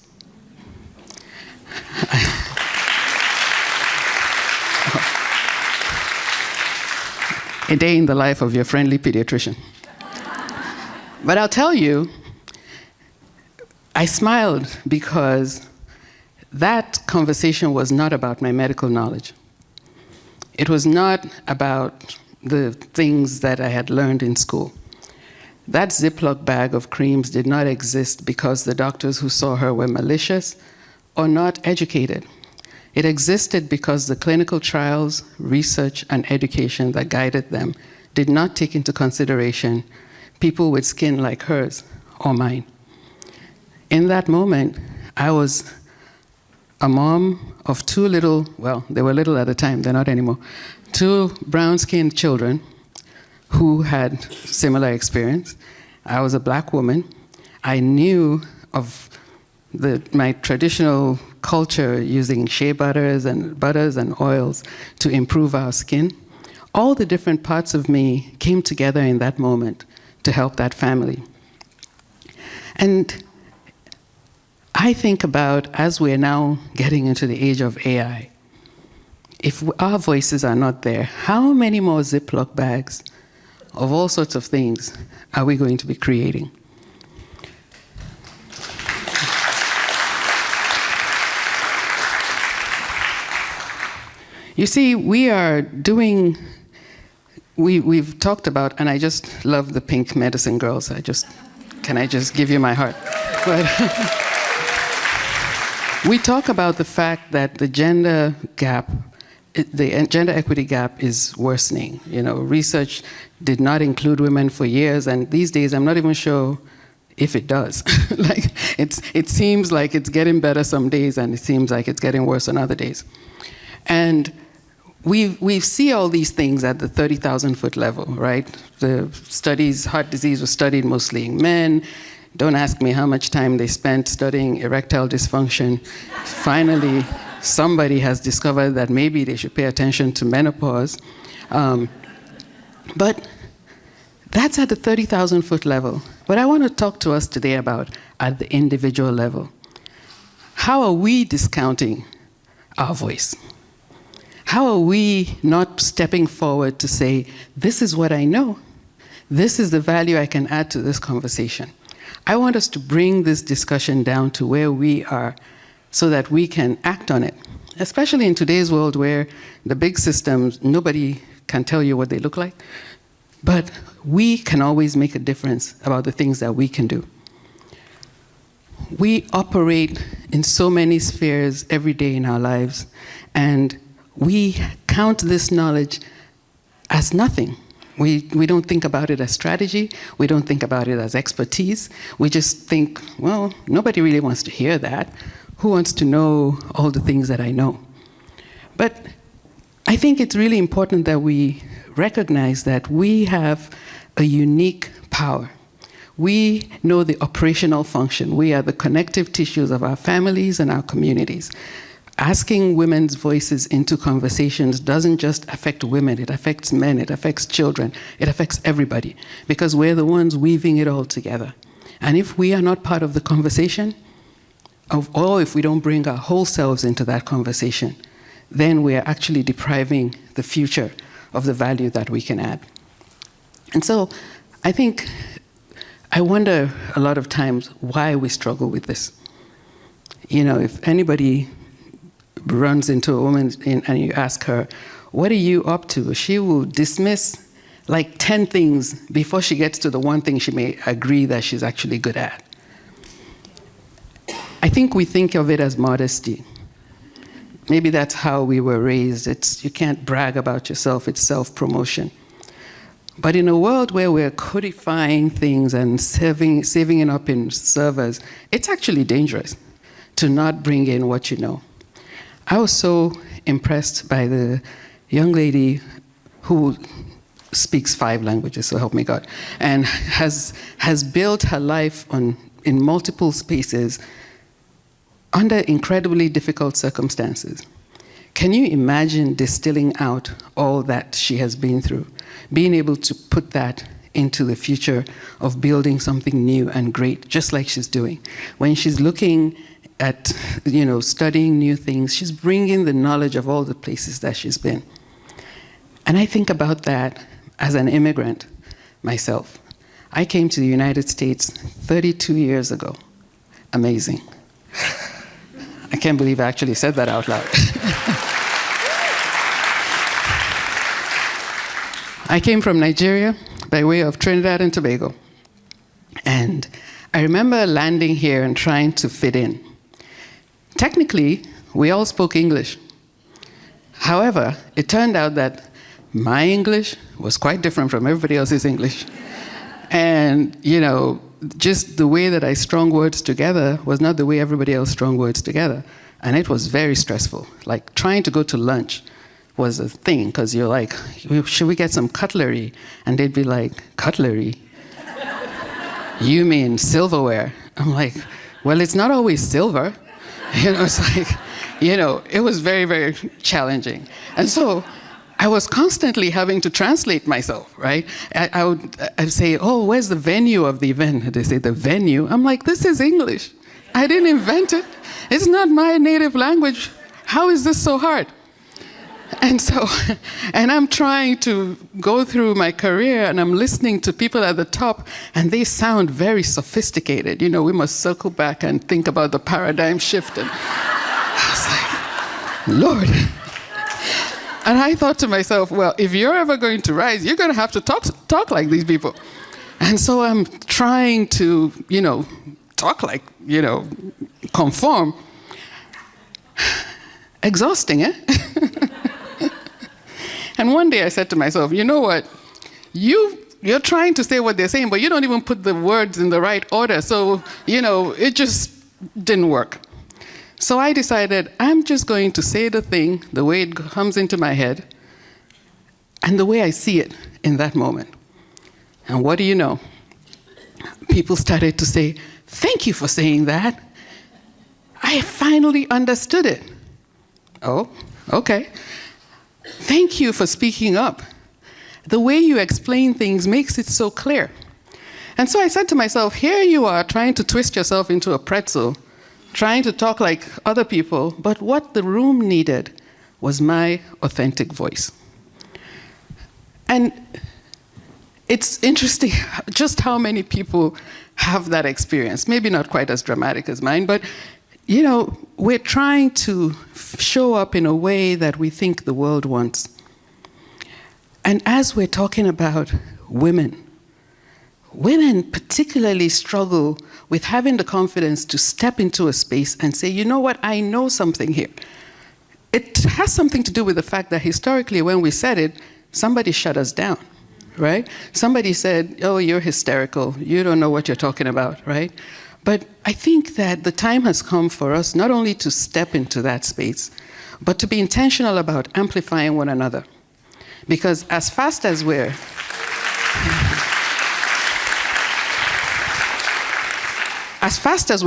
A day in the life of your friendly pediatrician. But I'll tell you, I smiled because that conversation was not about my medical knowledge. It was not about the things that I had learned in school. That Ziploc bag of creams did not exist because the doctors who saw her were malicious or not educated. It existed because the clinical trials, research, and education that guided them did not take into consideration people with skin like hers or mine. In that moment, I was a mom of two little, well, they were little at the time, they're not anymore, two brown-skinned children who had similar experience. I was a black woman. I knew of my traditional culture using shea butters and oils to improve our skin. All the different parts of me came together in that moment to help that family. And I think about, as we're now getting into the age of AI, if our voices are not there, how many more Ziploc bags of all sorts of things are we going to be creating? You see, we've talked about, and I just love the pink medicine girls. Can I just give you my heart? But we talk about the fact that the gender gap, the gender equity gap is worsening. You know, research did not include women for years, and these days I'm not even sure if it does. Like, it seems like it's getting better some days, and it seems like it's getting worse on other days. And we see all these things at the 30,000-foot level, right? The studies, heart disease was studied mostly in men. Don't ask me how much time they spent studying erectile dysfunction. Finally, somebody has discovered that maybe they should pay attention to menopause. But that's at the 30,000-foot level. What I want to talk to us today about at the individual level. How are we discounting our voice? How are we not stepping forward to say, this is what I know. This is the value I can add to this conversation. I want us to bring this discussion down to where we are so that we can act on it, especially in today's world where the big systems, nobody can tell you what they look like, but we can always make a difference about the things that we can do. We operate in so many spheres every day in our lives, and we count this knowledge as nothing. We don't think about it as strategy. We don't think about it as expertise. We just think, well, nobody really wants to hear that. Who wants to know all the things that I know? But I think it's really important that we recognize that we have a unique power. We know the operational function. We are the connective tissues of our families and our communities. Asking women's voices into conversations doesn't just affect women, it affects men, it affects children, it affects everybody, because we're the ones weaving it all together. And if we are not part of the conversation, or if we don't bring our whole selves into that conversation, then we are actually depriving the future of the value that we can add. And so I think, I wonder a lot of times why we struggle with this. You know, if anybody runs into a woman and you ask her, what are you up to? She will dismiss like 10 things before she gets to the one thing she may agree that she's actually good at. I think we think of it as modesty. Maybe that's how we were raised. You can't brag about yourself, it's self-promotion. But in a world where we're codifying things and saving it up in servers, it's actually dangerous to not bring in what you know. I was so impressed by the young lady who speaks 5 languages, so help me God, and has built her life in multiple spaces under incredibly difficult circumstances. Can you imagine distilling out all that she has been through, being able to put that into the future of building something new and great, just like she's doing? When she's looking at, studying new things, she's bringing the knowledge of all the places that she's been. And I think about that as an immigrant myself. I came to the United States 32 years ago. Amazing. I can't believe I actually said that out loud. I came from Nigeria by way of Trinidad and Tobago. And I remember landing here and trying to fit in. Technically, we all spoke English. However, it turned out that my English was quite different from everybody else's English. And, just the way that I strung words together was not the way everybody else strung words together. And it was very stressful. Like trying to go to lunch was a thing, because you're like, should we get some cutlery? And they'd be like, cutlery? You mean silverware? I'm like, well, it's not always silver. It's like, it was very, very challenging. And so I was constantly having to translate myself, right? I'd say, oh, where's the venue of the event? They say, the venue? I'm like, this is English. I didn't invent it. It's not my native language. How is this so hard? And so, and I'm trying to go through my career, and I'm listening to people at the top, and they sound very sophisticated. We must circle back and think about the paradigm shift. And I was like, Lord. And I thought to myself, well, if you're ever going to rise, you're going to have to talk like these people. And so I'm trying to, talk like, conform. Exhausting, eh? And one day I said to myself, you know what? You're trying to say what they're saying, but you don't even put the words in the right order. So, it just didn't work. So I decided I'm just going to say the thing the way it comes into my head and the way I see it in that moment. And what do you know? People started to say, thank you for saying that. I finally understood it. Oh, okay. Thank you for speaking up. The way you explain things makes it so clear. And so I said to myself, here you are trying to twist yourself into a pretzel, trying to talk like other people, but what the room needed was my authentic voice. And it's interesting just how many people have that experience. Maybe not quite as dramatic as mine, but we're trying to show up in a way that we think the world wants. And as we're talking about women particularly struggle with having the confidence to step into a space and say, you know what, I know something here. It has something to do with the fact that historically when we said it, somebody shut us down, right? Somebody said, oh, you're hysterical, you don't know what you're talking about, right? But I think that the time has come for us not only to step into that space, but to be intentional about amplifying one another. Because as fast as we're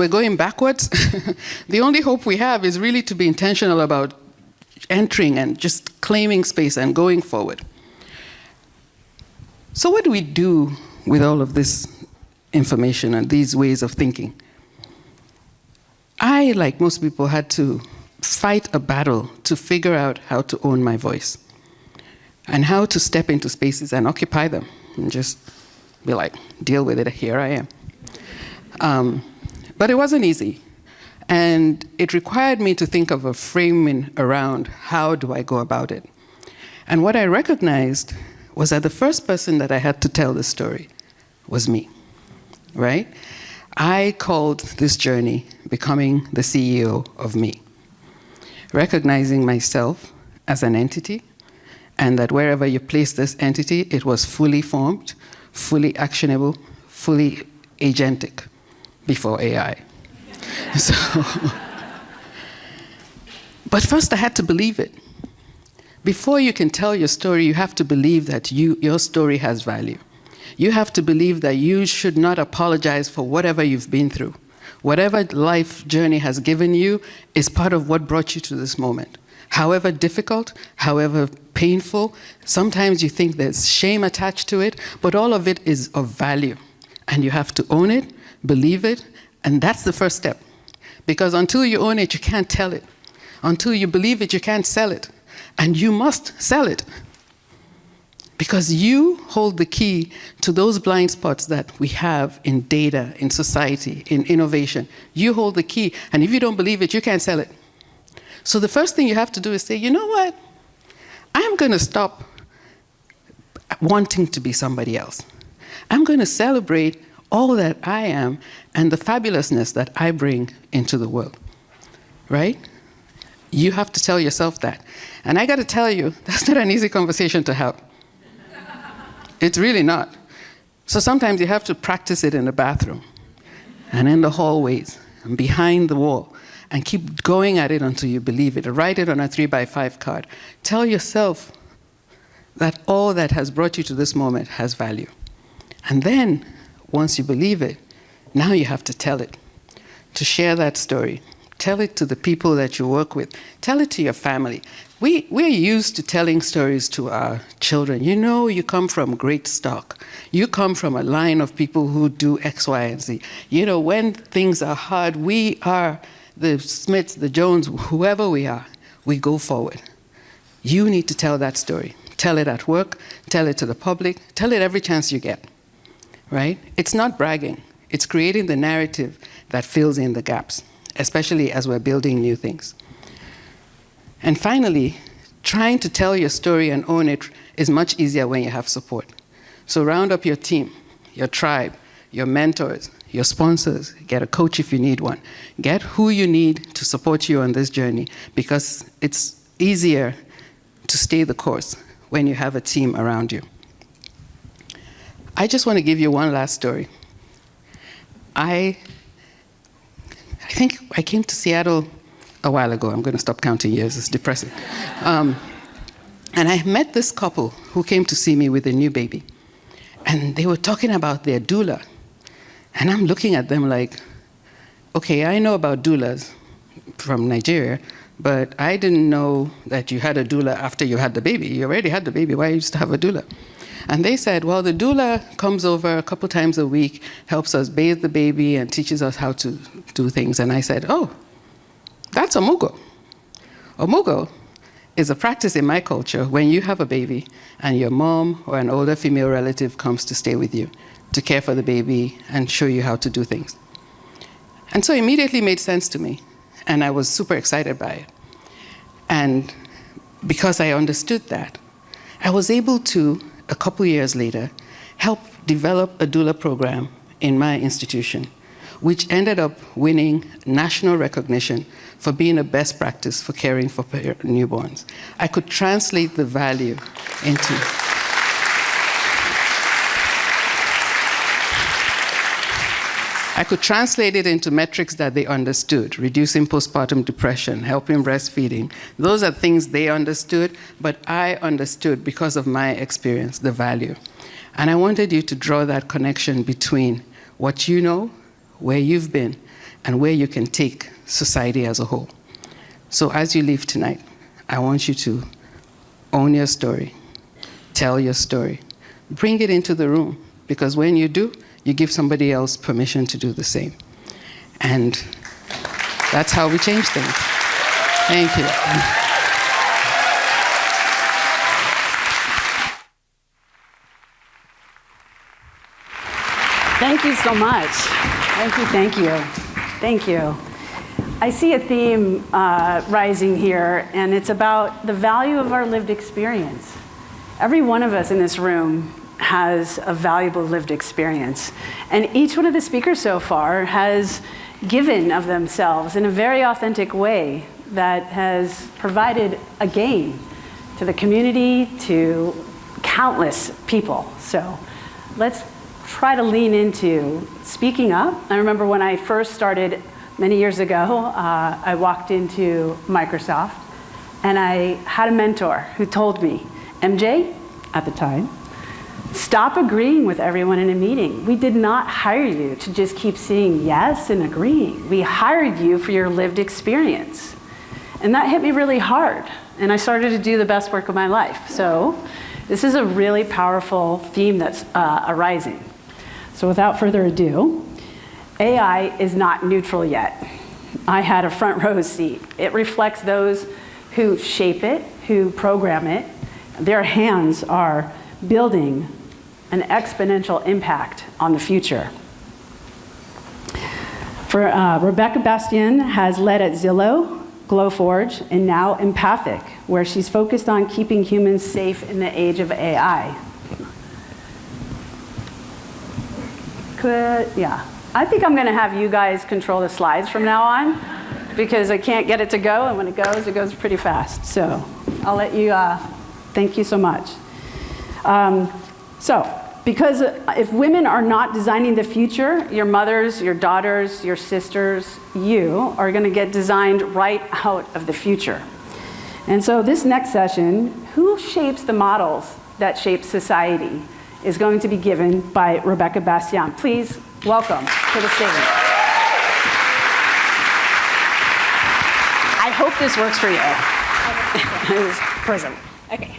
going backwards, the only hope we have is really to be intentional about entering and just claiming space and going forward. So what do we do with all of this information and these ways of thinking? I, like most people, had to fight a battle to figure out how to own my voice and how to step into spaces and occupy them and just be like, deal with it, here I am. But it wasn't easy. And it required me to think of a framing around how do I go about it. And what I recognized was that the first person that I had to tell the story was me, right? I called this journey becoming the CEO of me, recognizing myself as an entity, and that wherever you place this entity, it was fully formed, fully actionable, fully agentic before AI. So, But first I had to believe it. Before you can tell your story, you have to believe that your story has value. You have to believe that you should not apologize for whatever you've been through. Whatever life journey has given you is part of what brought you to this moment. However difficult, however painful, sometimes you think there's shame attached to it, but all of it is of value. And you have to own it, believe it, and that's the first step. Because until you own it, you can't tell it. Until you believe it, you can't sell it. And you must sell it. Because you hold the key to those blind spots that we have in data, in society, in innovation. You hold the key, and if you don't believe it, you can't sell it. So the first thing you have to do is say, you know what? I'm going to stop wanting to be somebody else. I'm going to celebrate all that I am and the fabulousness that I bring into the world, right? You have to tell yourself that. And I got to tell you, that's not an easy conversation to have. It's really not. So sometimes you have to practice it in the bathroom and in the hallways and behind the wall and keep going at it until you believe it. Write it on a 3x5 card. Tell yourself that all that has brought you to this moment has value. And then, once you believe it, now you have to tell it, to share that story. Tell it to the people that you work with. Tell it to your family. We're used to telling stories to our children. You know, you come from great stock. You come from a line of people who do X, Y, and Z. You know, when things are hard, we are the Smiths, the Jones, whoever we are, we go forward. You need to tell that story. Tell it at work, tell it to the public, tell it every chance you get, right? It's not bragging. It's creating the narrative that fills in the gaps, especially as we're building new things. And finally, trying to tell your story and own it is much easier when you have support. So round up your team, your tribe, your mentors, your sponsors. Get a coach if you need one. Get who you need to support you on this journey, because it's easier to stay the course when you have a team around you. I just want to give you one last story. I think I came to Seattle a while ago. I'm going to stop counting years. It's depressing. And I met this couple who came to see me with a new baby. And they were talking about their doula. And I'm looking at them like, okay, I know about doulas from Nigeria, but I didn't know that you had a doula after you had the baby. You already had the baby. Why used to have a doula? And they said, well, the doula comes over a couple times a week, helps us bathe the baby, and teaches us how to do things. And I said, oh, that's omugo. Omugo is a practice in my culture when you have a baby and your mom or an older female relative comes to stay with you to care for the baby and show you how to do things. And so it immediately made sense to me, and I was super excited by it. And because I understood that, I was able to, a couple years later, help develop a doula program in my institution, which ended up winning national recognition for being a best practice for caring for newborns. I could translate the value into metrics that they understood, reducing postpartum depression, helping breastfeeding. Those are things they understood, but I understood because of my experience, the value. And I wanted you to draw that connection between what you know, where you've been, and where you can take society as a whole. So as you leave tonight, I want you to own your story, tell your story, bring it into the room, because when you do, you give somebody else permission to do the same. And that's how we change things. Thank you. Thank you so much. Thank you, thank you. Thank you. I see a theme rising here, and it's about the value of our lived experience. Every one of us in this room has a valuable lived experience. And each one of the speakers so far has given of themselves in a very authentic way that has provided a gain to the community, to countless people. So let's try to lean into speaking up. I remember when I first started Many years ago, I walked into Microsoft, and I had a mentor who told me, MJ, at the time, stop agreeing with everyone in a meeting. We did not hire you to just keep saying yes and agreeing. We hired you for your lived experience. And that hit me really hard. And I started to do the best work of my life. So this is a really powerful theme that's arising. So without further ado, AI is not neutral yet. I had a front row seat. It reflects those who shape it, who program it. Their hands are building an exponential impact on the future. Rebecca Bastien has led at Zillow, Glowforge, and now Empathic, where she's focused on keeping humans safe in the age of AI. I think I'm going to have you guys control the slides from now on, because I can't get it to go, and when it goes pretty fast. So I'll let you, thank you so much. Because if women are not designing the future, your mothers, your daughters, your sisters, you are going to get designed right out of the future. And so this next session, who shapes the models that shape society, is going to be given by Rebecca Bastien. Please welcome to the stage. I hope this works for you. It was prism. Okay.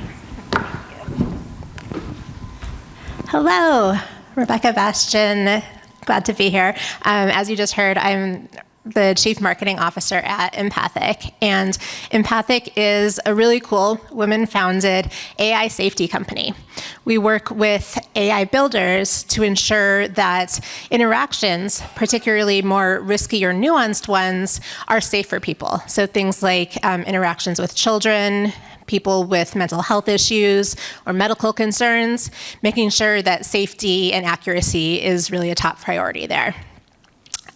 Hello, Rebecca Bastien. Glad to be here. As you just heard, I'm the Chief Marketing Officer at Empathic. And Empathic is a really cool women-founded AI safety company. We work with AI builders to ensure that interactions, particularly more risky or nuanced ones, are safe for people. So things like interactions with children, people with mental health issues or medical concerns, making sure that safety and accuracy is really a top priority there.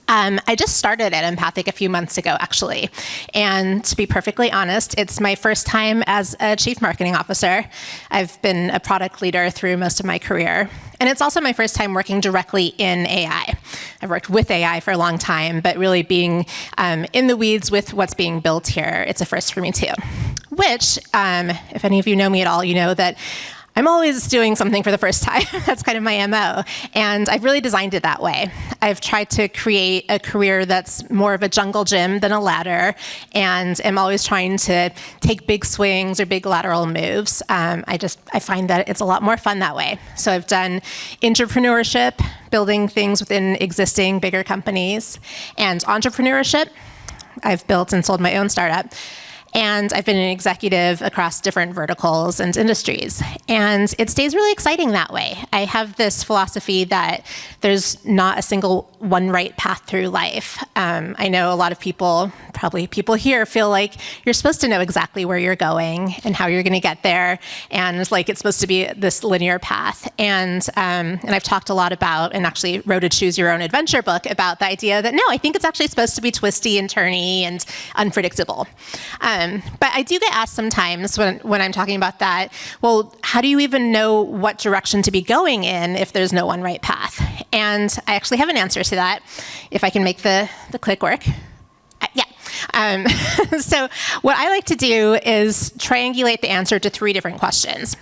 I just started at Empathic a few months ago, actually. And to be perfectly honest, it's my first time as a chief marketing officer. I've been a product leader through most of my career. And it's also my first time working directly in AI. I've worked with AI for a long time, but really being in the weeds with what's being built here, it's a first for me too. Which, if any of you know me at all, you know that I'm always doing something for the first time. That's kind of my MO. And I've really designed it that way. I've tried to create a career that's more of a jungle gym than a ladder, and am always trying to take big swings or big lateral moves. I find that it's a lot more fun that way. So I've done entrepreneurship, building things within existing bigger companies, and entrepreneurship. I've built and sold my own startup. And I've been an executive across different verticals and industries. And it stays really exciting that way. I have this philosophy that there's not a single one right path through life. I know a lot of people, probably people here, feel like you're supposed to know exactly where you're going and how you're going to get there. And it's like it's supposed to be this linear path. And I've talked a lot about, and actually wrote a Choose Your Own Adventure book about the idea that, no, I think it's actually supposed to be twisty and turny and unpredictable. But I do get asked sometimes when I'm talking about that, well, how do you even know what direction to be going in if there's no one right path? And I actually have an answer to that, if I can make the click work. So what I like to do is triangulate the answer to 3 different questions.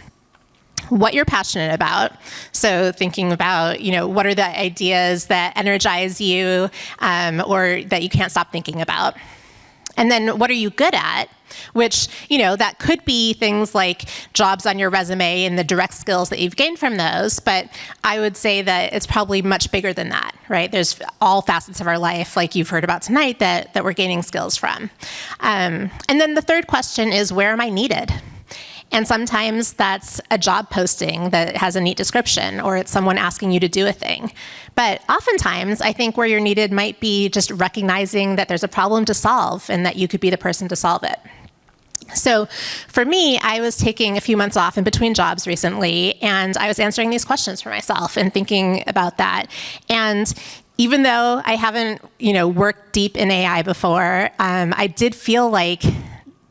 What you're passionate about. So thinking about, what are the ideas that energize you or that you can't stop thinking about? And then what are you good at? Which, that could be things like jobs on your resume and the direct skills that you've gained from those. But I would say that it's probably much bigger than that, right? There's all facets of our life, like you've heard about tonight, that we're gaining skills from. And then the third question is, where am I needed? And sometimes that's a job posting that has a neat description, or it's someone asking you to do a thing. But oftentimes, I think where you're needed might be just recognizing that there's a problem to solve and that you could be the person to solve it. So for me, I was taking a few months off in between jobs recently, and I was answering these questions for myself and thinking about that. And even though I haven't, worked deep in AI before, I did feel like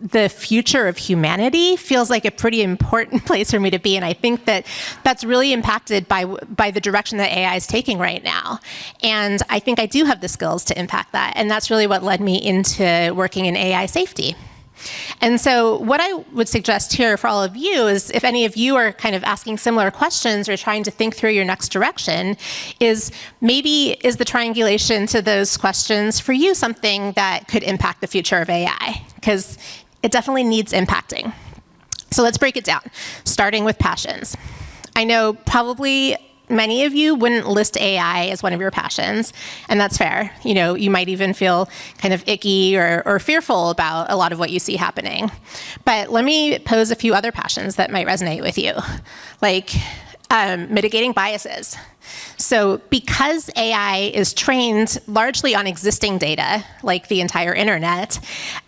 the future of humanity feels like a pretty important place for me to be. And I think that that's really impacted by the direction that AI is taking right now. And I think I do have the skills to impact that. And that's really what led me into working in AI safety. And so what I would suggest here for all of you is, if any of you are kind of asking similar questions or trying to think through your next direction, is maybe is the triangulation to those questions for you something that could impact the future of AI? Because it definitely needs impacting. So let's break it down, starting with passions. I know probably many of you wouldn't list AI as one of your passions, and that's fair. You know, you might even feel kind of icky or fearful about a lot of what you see happening. But let me pose a few other passions that might resonate with you, like mitigating biases. So because AI is trained largely on existing data, like the entire internet,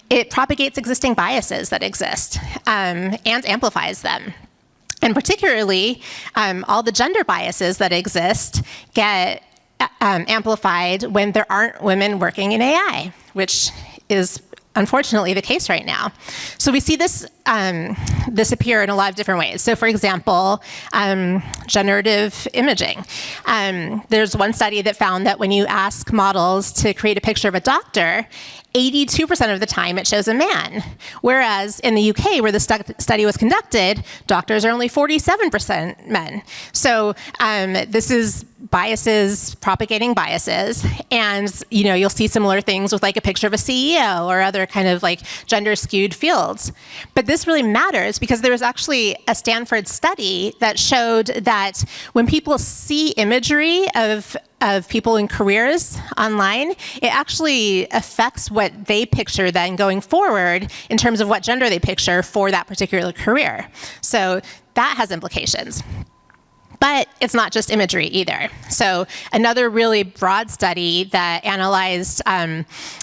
it propagates existing biases that exist and amplifies them. And particularly, all the gender biases that exist get amplified when there aren't women working in AI, which is unfortunately the case right now. So we see this appear in a lot of different ways. So for example, generative imaging. There's one study that found that when you ask models to create a picture of a doctor, 82% of the time it shows a man. Whereas in the UK, where the study was conducted, doctors are only 47% men. So this is biases propagating biases. And you'll see similar things with like a picture of a CEO or other kind of like gender skewed fields. But this really matters because there was actually a Stanford study that showed that when people see imagery of people in careers online, it actually affects what they picture then going forward in terms of what gender they picture for that particular career. So that has implications. But it's not just imagery either. So another really broad study that analyzed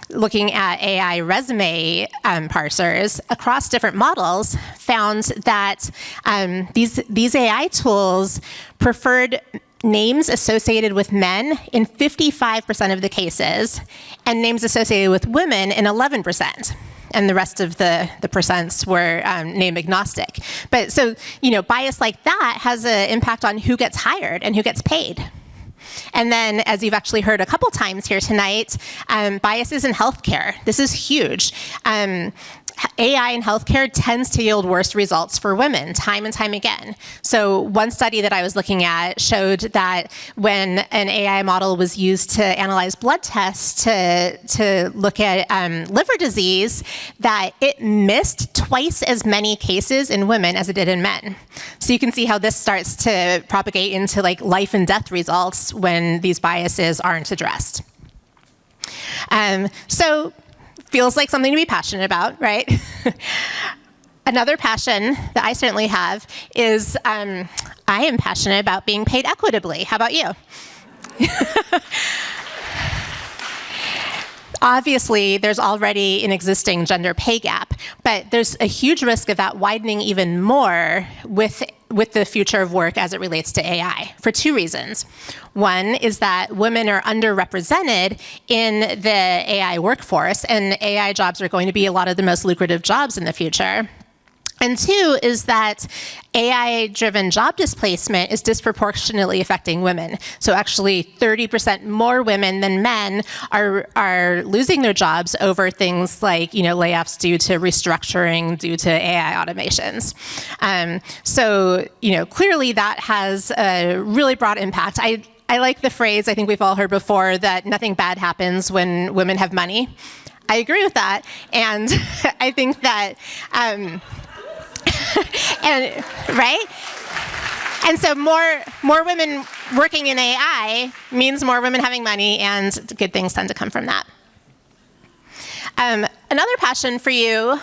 looking at AI resume parsers across different models found that these AI tools preferred names associated with men in 55% of the cases, and names associated with women in 11%. And the rest of the percents were name agnostic. But so, bias like that has an impact on who gets hired and who gets paid. And then, as you've actually heard a couple times here tonight, biases in healthcare. This is huge. AI in healthcare tends to yield worse results for women time and time again. So one study that I was looking at showed that when an AI model was used to analyze blood tests to look at liver disease, that it missed twice as many cases in women as it did in men. So you can see how this starts to propagate into like life and death results when these biases aren't addressed. So feels like something to be passionate about, right? Another passion that I certainly have is I am passionate about being paid equitably. How about you? Obviously, there's already an existing gender pay gap, but there's a huge risk of that widening even more with the future of work as it relates to AI for two reasons. One is that women are underrepresented in the AI workforce, and AI jobs are going to be a lot of the most lucrative jobs in the future. And two is that AI-driven job displacement is disproportionately affecting women. So actually 30% more women than men are losing their jobs over things like layoffs due to restructuring, due to AI automations. So clearly that has a really broad impact. I like the phrase, I think we've all heard before, that nothing bad happens when women have money. I agree with that. And I think that and right? And so more women working in AI means more women having money, and good things tend to come from that. Another passion for you,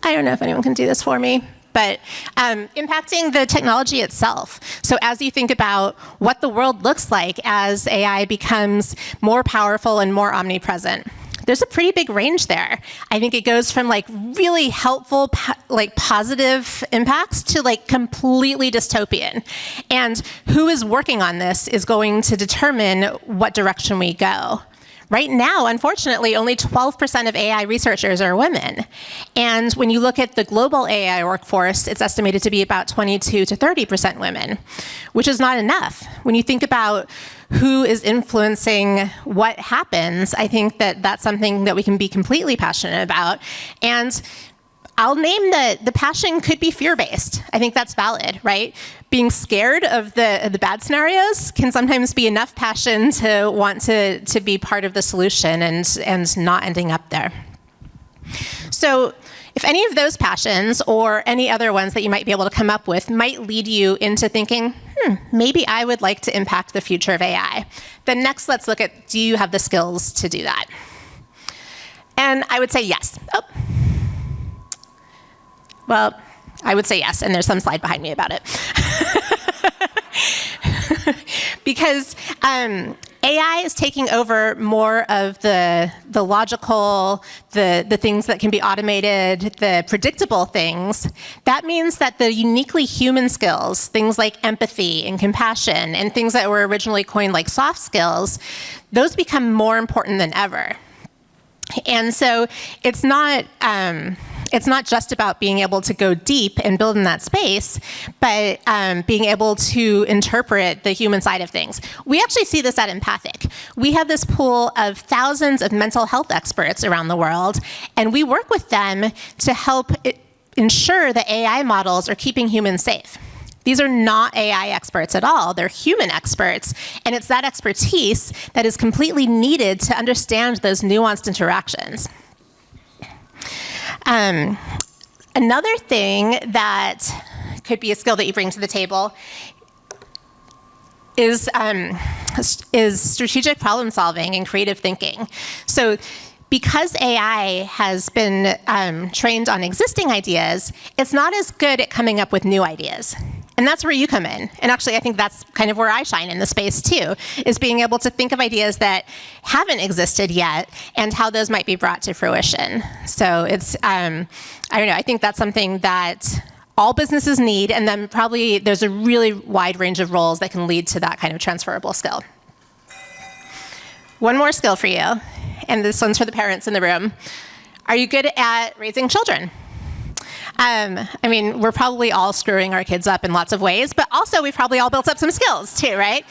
I don't know if anyone can do this for me, but impacting the technology itself. So as you think about what the world looks like as AI becomes more powerful and more omnipresent, there's a pretty big range there. I think it goes from like really helpful, like positive impacts to like completely dystopian. And who is working on this is going to determine what direction we go, Right now, unfortunately, only 12% of AI researchers are women. And when you look at the global AI workforce, it's estimated to be about 22 to 30% women, which is not enough. When you think about who is influencing what happens, I think that that's something that we can be completely passionate about. And I'll name the passion could be fear-based. I think that's valid, right? Being scared of the bad scenarios can sometimes be enough passion to want to be part of the solution and not ending up there. So if any of those passions or any other ones that you might be able to come up with might lead you into thinking, maybe I would like to impact the future of AI, then next let's look at, do you have the skills to do that? And I would say yes. Well, I would say yes, and there's some slide behind me about it. Because AI is taking over more of the logical, the things that can be automated, the predictable things. That means that the uniquely human skills, things like empathy and compassion, and things that were originally coined like soft skills, those become more important than ever. And so it's not just about being able to go deep and build in that space, but being able to interpret the human side of things. We actually see this at Empathic. We have this pool of thousands of mental health experts around the world, and we work with them to help ensure that AI models are keeping humans safe. These are not AI experts at all. They're human experts, and it's that expertise that is completely needed to understand those nuanced interactions. Another thing that could be a skill that you bring to the table is strategic problem solving and creative thinking. So because AI has been trained on existing ideas, it's not as good at coming up with new ideas. And that's where you come in. And actually, I think that's kind of where I shine in the space too, is being able to think of ideas that haven't existed yet and how those might be brought to fruition. So it's, I don't know, I think that's something that all businesses need, and then probably there's a really wide range of roles that can lead to that kind of transferable skill. One more skill for you, and this one's for the parents in the room. Are you good at raising children? I mean, we're probably all screwing our kids up in lots of ways, but also we've probably all built up some skills too, right?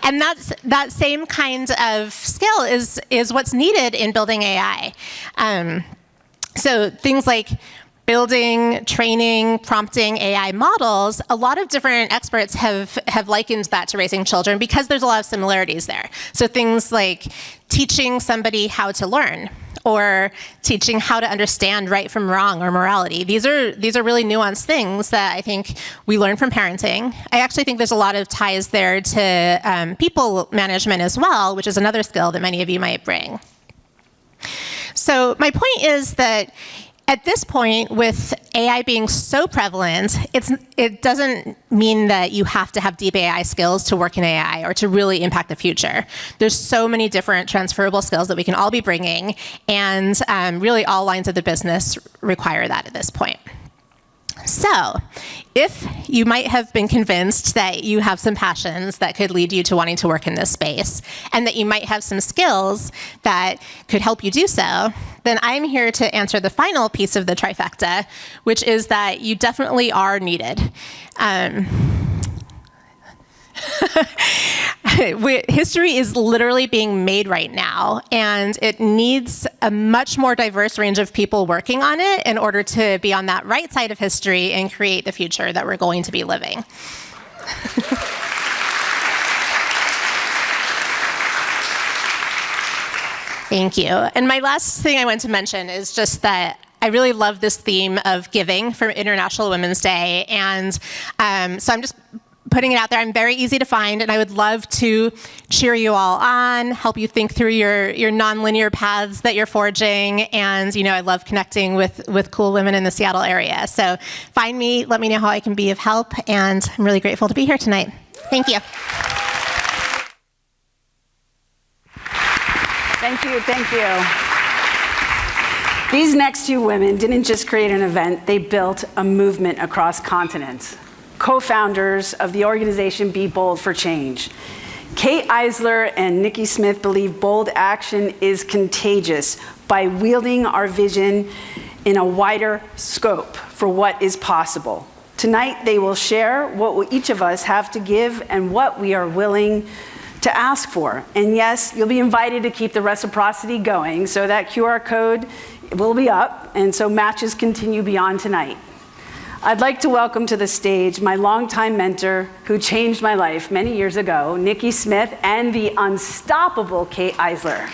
And that same kind of skill is what's needed in building AI. So things like building, training, prompting AI models, a lot of different experts have likened that to raising children because there's a lot of similarities there. So things like teaching somebody how to learn, or teaching how to understand right from wrong or morality. These are really nuanced things that I think we learn from parenting. I actually think there's a lot of ties there to people management as well, which is another skill that many of you might bring. So my point is that at this point, with AI being so prevalent, it doesn't mean that you have to have deep AI skills to work in AI or to really impact the future. There's so many different transferable skills that we can all be bringing, and really all lines of the business require that at this point. So, if you might have been convinced that you have some passions that could lead you to wanting to work in this space, and that you might have some skills that could help you do so, then I'm here to answer the final piece of the trifecta, which is that you definitely are needed. History is literally being made right now, and it needs a much more diverse range of people working on it in order to be on that right side of history and create the future that we're going to be living. Thank you. And my last thing I want to mention is just that I really love this theme of giving for International Women's Day, and so I'm just putting it out there. I'm very easy to find, and I would love to cheer you all on, help you think through your nonlinear paths that you're forging, and I love connecting with cool women in the Seattle area. So find me, let me know how I can be of help, and I'm really grateful to be here tonight. Thank you. Thank you, thank you. These next two women didn't just create an event, they built a movement across continents. Co-founders of the organization Be Bold for Change. Kate Eisler and Nikki Smith believe bold action is contagious by wielding our vision in a wider scope for what is possible. Tonight, they will share what each of us have to give and what we are willing to ask for. And yes, you'll be invited to keep the reciprocity going, so that QR code will be up, and so matches continue beyond tonight. I'd like to welcome to the stage my longtime mentor who changed my life many years ago, Nikki Smith, and the unstoppable Kate Eisler.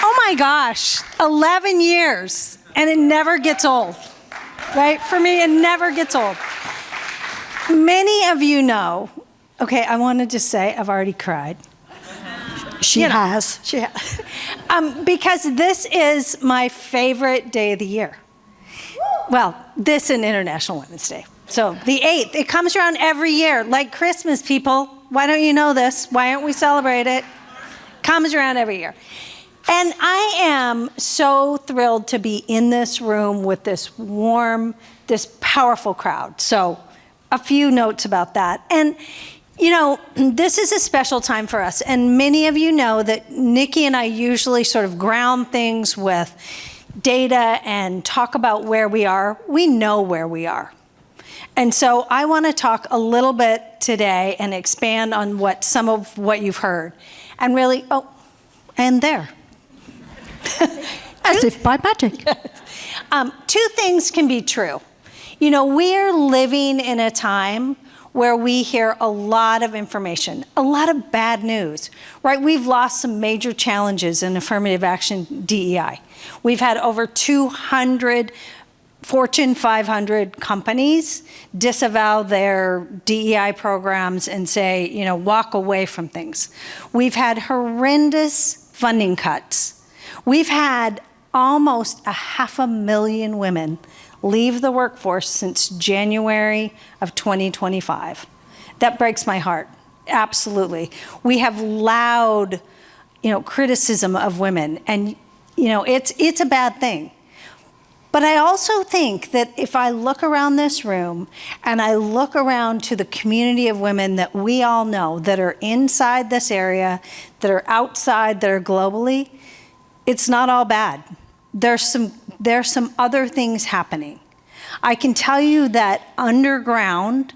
Oh my gosh, 11 years, and it never gets old, right? For me, it never gets old. Many of you know, okay, I want to just say I've already cried. She has. Because this is my favorite day of the year. Well, this and International Women's Day. So the 8th, it comes around every year, like Christmas, people. Why don't you know this? Why don't we celebrate it? Comes around every year. And I am so thrilled to be in this room with this warm, this powerful crowd. So a few notes about that. And you know, this is a special time for us, and many of you know that Nikki and I usually sort of ground things with data and talk about where we are. We know where we are. And so I want to talk a little bit today and expand on some of what you've heard. And really, and there. As if by magic. Two things can be true. You know, we're living in a time where we hear a lot of information, a lot of bad news, right? We've lost some major challenges in affirmative action DEI. We've had over 200 Fortune 500 companies disavow their DEI programs and say, you know, walk away from things. We've had horrendous funding cuts. We've had almost 500,000 women leave the workforce since January of 2025. That breaks my heart, absolutely. We have loud, criticism of women, and it's a bad thing. But I also think that if I look around this room and I look around to the community of women that we all know that are inside this area, that are outside, that are globally, it's not all bad. There's some other things happening. I can tell you that underground,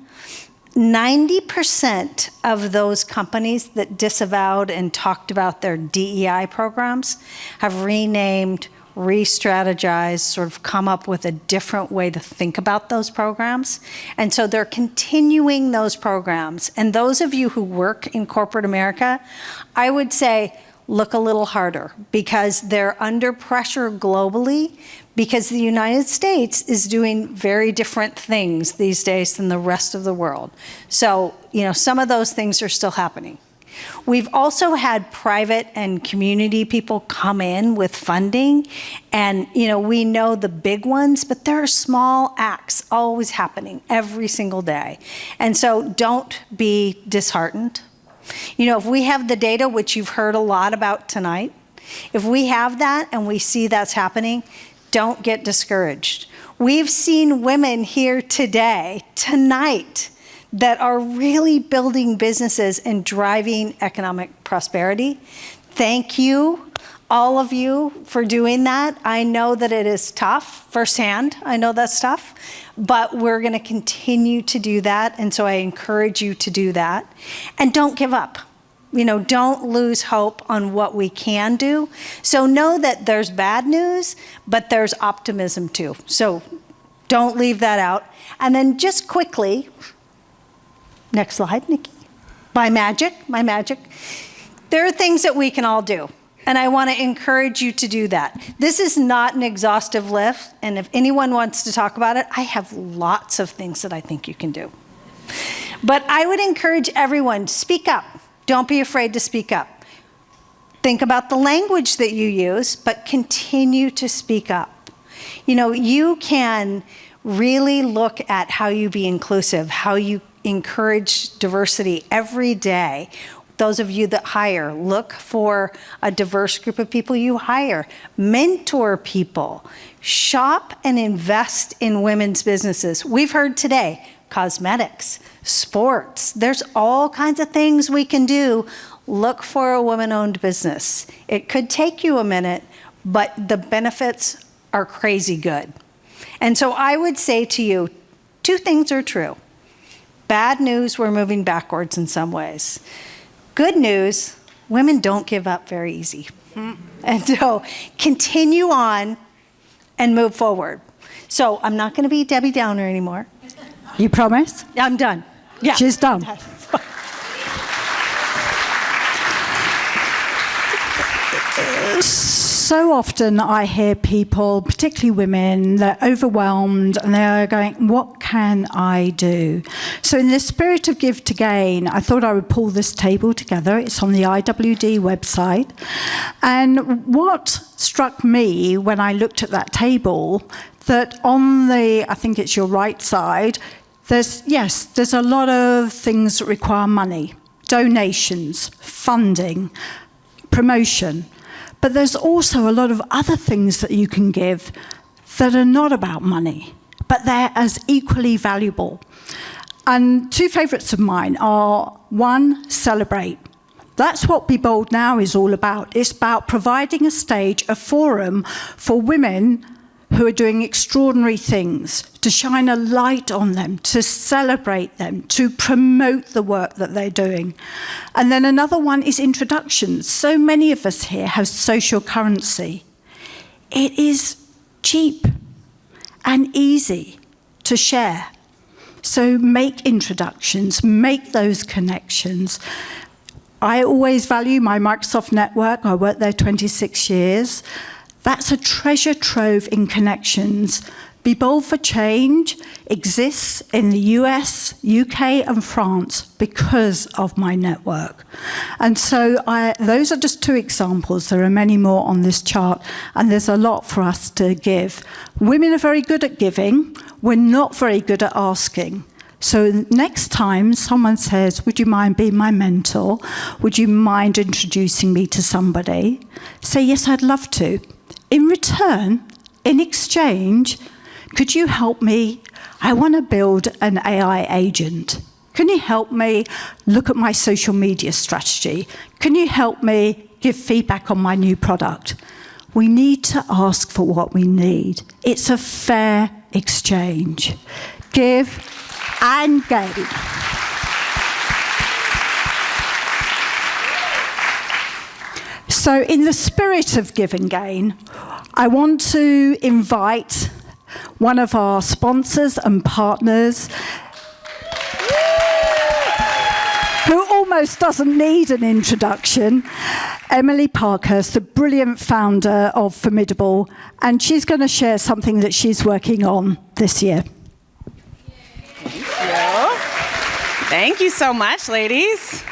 90% of those companies that disavowed and talked about their DEI programs have renamed, re-strategized, sort of come up with a different way to think about those programs. And so they're continuing those programs. And those of you who work in corporate America, I would say, look a little harder, because they're under pressure globally, because the United States is doing very different things these days than the rest of the world. So, some of those things are still happening. We've also had private and community people come in with funding, and we know the big ones, but there are small acts always happening every single day. And so don't be disheartened. If we have the data, which you've heard a lot about tonight, if we have that and we see that's happening, don't get discouraged. We've seen women here tonight, that are really building businesses and driving economic prosperity. Thank you, all of you, for doing that. I know that it is tough firsthand. I know that's tough, but we're going to continue to do that. And so I encourage you to do that. And don't give up. Don't lose hope on what we can do. So know that there's bad news, but there's optimism too. So don't leave that out. And then just quickly, next slide, Nikki. My magic. There are things that we can all do, and I want to encourage you to do that. This is not an exhaustive list, and if anyone wants to talk about it, I have lots of things that I think you can do. But I would encourage everyone, speak up. Don't be afraid to speak up. Think about the language that you use, but continue to speak up. You can really look at how you be inclusive, how you encourage diversity every day those of you that hire, look for a diverse group of people you hire. Mentor people. Shop and invest in women's businesses. We've heard today, cosmetics, sports. There's all kinds of things we can do. Look for a woman-owned business. It could take you a minute, but the benefits are crazy good. And so I would say to you, two things are true. Bad news, we're moving backwards in some ways. Good news, women don't give up very easy. And so continue on and move forward. So I'm not going to be Debbie Downer anymore. You promise? I'm done. Yeah. She's done. So often I hear people, particularly women, they're overwhelmed and they're going, what can I do? So in the spirit of Give to Gain, I thought I would pull this table together. It's on the IWD website. And what struck me when I looked at that table, that on the, I think it's your right side, there's a lot of things that require money, donations, funding, promotion. But there's also a lot of other things that you can give that are not about money, but they're as equally valuable. And two favourites of mine are, one, celebrate. That's what Be Bold Now is all about. It's about providing a stage, a forum for women who are doing extraordinary things, to shine a light on them, to celebrate them, to promote the work that they're doing. And then another one is introductions. So many of us here have social currency. It is cheap and easy to share. So make introductions, make those connections. I always value my Microsoft network. I worked there 26 years. That's a treasure trove in connections. Be Bold for Change exists in the US, UK, and France because of my network. And so those are just two examples. There are many more on this chart, and there's a lot for us to give. Women are very good at giving. We're not very good at asking. So next time someone says, would you mind being my mentor? Would you mind introducing me to somebody? Say, yes, I'd love to. In return, in exchange, could you help me? I want to build an AI agent. Can you help me look at my social media strategy? Can you help me give feedback on my new product? We need to ask for what we need. It's a fair exchange. Give and gain. So in the spirit of Give and Gain, I want to invite one of our sponsors and partners who almost doesn't need an introduction, Emily Parkhurst, the brilliant founder of Formidable, and she's going to share something that she's working on this year. Thank you so much, ladies.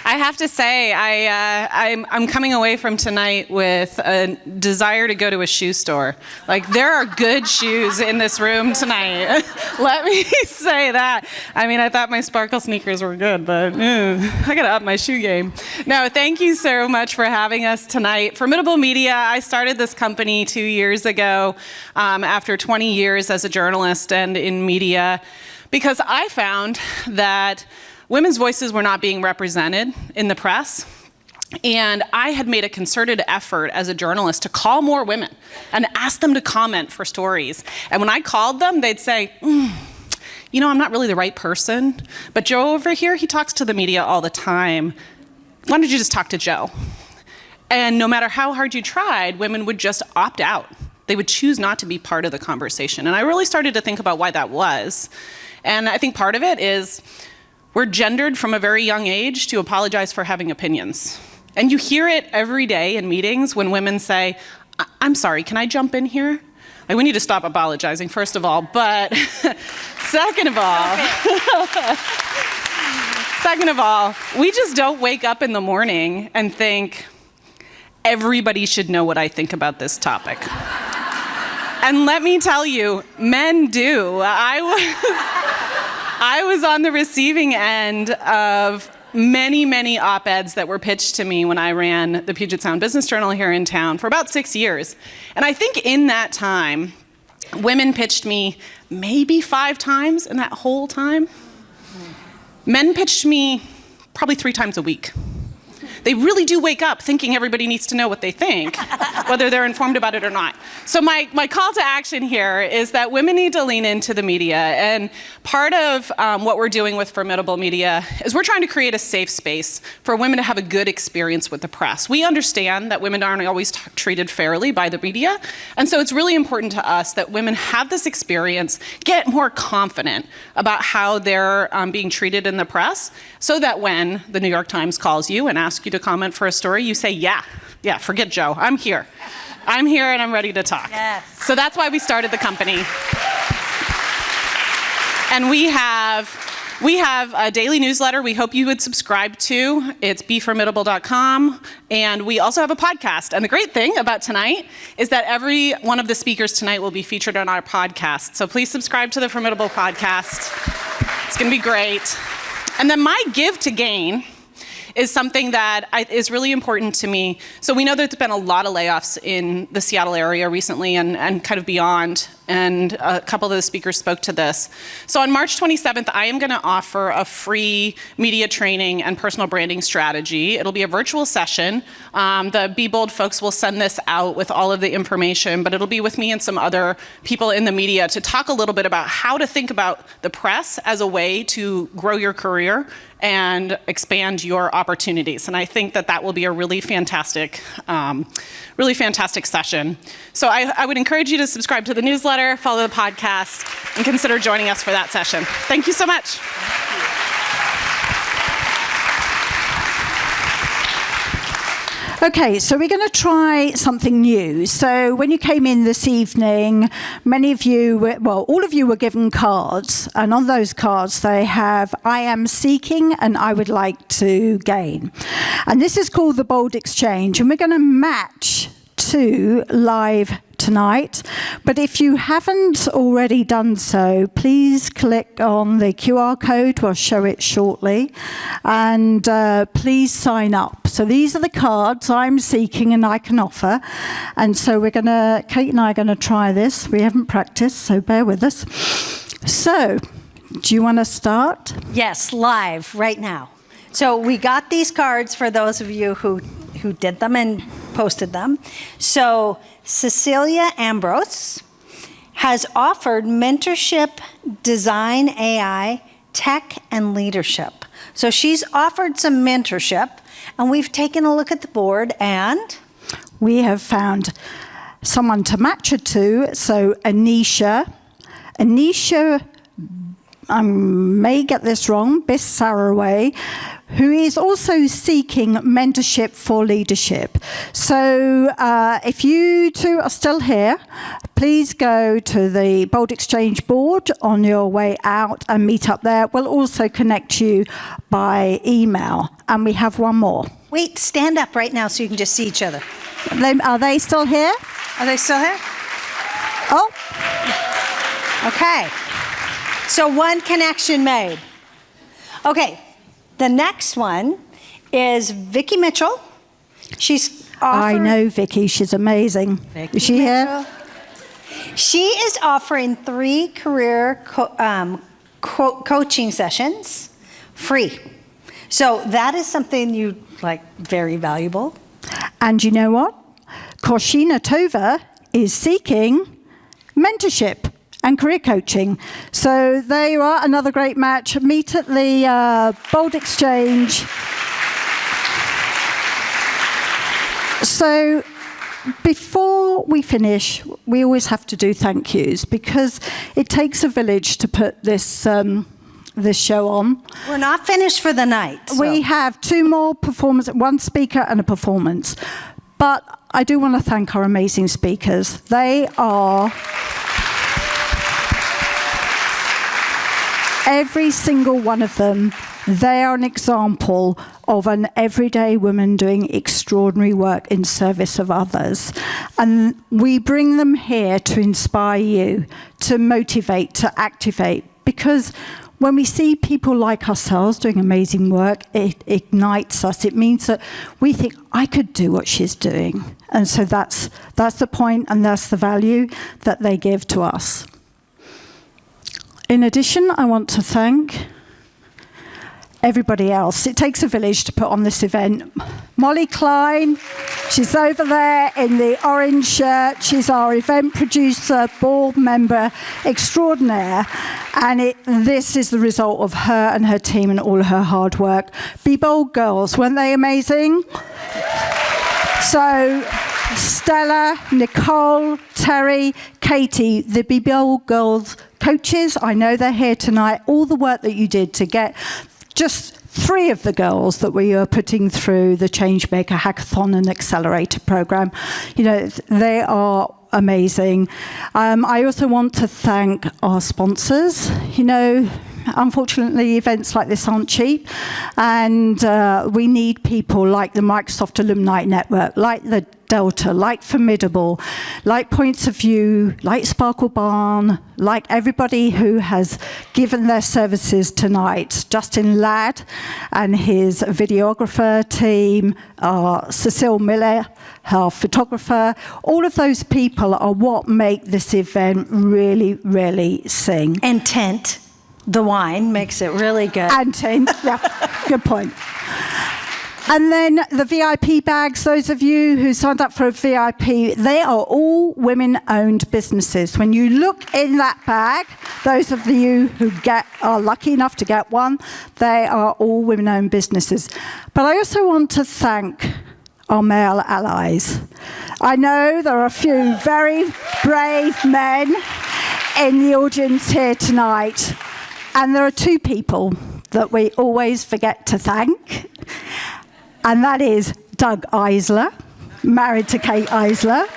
I have to say, I'm coming away from tonight with a desire to go to a shoe store. Like, there are good shoes in this room tonight. Let me say that. I mean, I thought my sparkle sneakers were good, but I gotta up my shoe game. No, thank you so much for having us tonight. Formidable Media, I started this company 2 years ago after 20 years as a journalist and in media, because I found that women's voices were not being represented in the press. And I had made a concerted effort as a journalist to call more women and ask them to comment for stories. And when I called them, they'd say, you know, I'm not really the right person, but Joe over here, he talks to the media all the time. Why don't you just talk to Joe? And no matter how hard you tried, women would just opt out. They would choose not to be part of the conversation. And I really started to think about why that was. And I think part of it is we're gendered from a very young age to apologize for having opinions. And you hear it every day in meetings when women say, I'm sorry, can I jump in here? Like, we need to stop apologizing, first of all, but second of all, we just don't wake up in the morning and think, everybody should know what I think about this topic. And let me tell you, men do. I was on the receiving end of many, many op-eds that were pitched to me when I ran the Puget Sound Business Journal here in town for about 6 years. And I think in that time, women pitched me maybe 5 times in that whole time. Men pitched me probably 3 times a week. They really do wake up thinking everybody needs to know what they think, whether they're informed about it or not. So my call to action here is that women need to lean into the media. And part of what we're doing with Formidable Media is we're trying to create a safe space for women to have a good experience with the press. We understand that women aren't always treated fairly by the media. And so it's really important to us that women have this experience, get more confident about how they're being treated in the press, so that when the New York Times calls you and asks you to comment for a story, you say, yeah, forget Joe, I'm here. I'm here and I'm ready to talk. Yes. So that's why we started the company. And we have a daily newsletter we hope you would subscribe to. It's beformidable.com. And we also have a podcast. And the great thing about tonight is that every one of the speakers tonight will be featured on our podcast. So please subscribe to the Formidable podcast. It's going to be great. And then my give to gain is something that is really important to me. So we know there's been a lot of layoffs in the Seattle area recently and kind of beyond, and a couple of the speakers spoke to this. So on March 27th, I am gonna offer a free media training and personal branding strategy. It'll be a virtual session. The Be Bold folks will send this out with all of the information, but it'll be with me and some other people in the media to talk a little bit about how to think about the press as a way to grow your career and expand your opportunities. And I think that will be a really fantastic session. So I would encourage you to subscribe to the newsletter, follow the podcast, and consider joining us for that session. Thank you so much. Okay, so we're going to try something new. So when you came in this evening, many of you, all of you were given cards, and on those cards they have I am seeking and I would like to gain. And this is called the Bold Exchange, and we're going to match 2 live tonight. But if you haven't already done so, please click on the QR code. We'll show it shortly. And please sign up. So these are the cards I'm seeking and I can offer. And so Kate and I are going to try this. We haven't practiced, so bear with us. So, do you want to start? Yes, live, right now. So we got these cards for those of you who did them and posted them. So Cecilia Ambrose has offered mentorship, design AI, tech, and leadership. So she's offered some mentorship, and we've taken a look at the board, and we have found someone to match her to. So Anisha, I may get this wrong, Bissaraway, who is also seeking mentorship for leadership. So if you two are still here, please go to the Bold Exchange board on your way out and meet up there. We'll also connect you by email. And we have one more. Wait, stand up right now so you can just see each other. Are they still here? Are they still here? Oh. Okay. So one connection made. Okay, the next one is Vicki Mitchell. She's I know Vicki, she's amazing. Is she here? She is offering 3 career coaching sessions free. So that is something you like, very valuable. And you know what? Koshina Tova is seeking mentorship and career coaching. So there you are, another great match. Meet at the Bold Exchange. So before we finish, we always have to do thank yous because it takes a village to put this this show on. We're not finished for the night. So. We have 2 more performances, 1 speaker and a performance. But I do want to thank our amazing speakers. They are... Every single one of them, they are an example of an everyday woman doing extraordinary work in service of others. And we bring them here to inspire you, to motivate, to activate, because when we see people like ourselves doing amazing work, it ignites us. It means that we think, I could do what she's doing. And so that's the point, and that's the value that they give to us. In addition, I want to thank everybody else. It takes a village to put on this event. Molly Klein, she's over there in the orange shirt. She's our event producer, board member extraordinaire. And this is the result of her and her team and all her hard work. Be Bold girls, weren't they amazing? So, Stella, Nicole, Terry, Katie, the Be Bold girls coaches, I know they're here tonight. All the work that you did to get just 3 of the girls that we are putting through the Changemaker Hackathon and Accelerator program. You know, they are amazing. I also want to thank our sponsors. You know, unfortunately, events like this aren't cheap, and we need people like the Microsoft Alumni Network, like the Delta, like Formidable, like Points of View, like Sparkle Barn, like everybody who has given their services tonight. Justin Ladd and his videographer team, Cecile Miller, our photographer, all of those people are what make this event really, really sing. And Tent, the wine, makes it really good. And Tent, yeah, good point. And then the VIP bags, those of you who signed up for a VIP, they are all women-owned businesses. When you look in that bag, those of you who are lucky enough to get one, they are all women-owned businesses. But I also want to thank our male allies. I know there are a few very brave men in the audience here tonight, and there are 2 people that we always forget to thank. And that is Doug Eisler, married to Kate Eisler,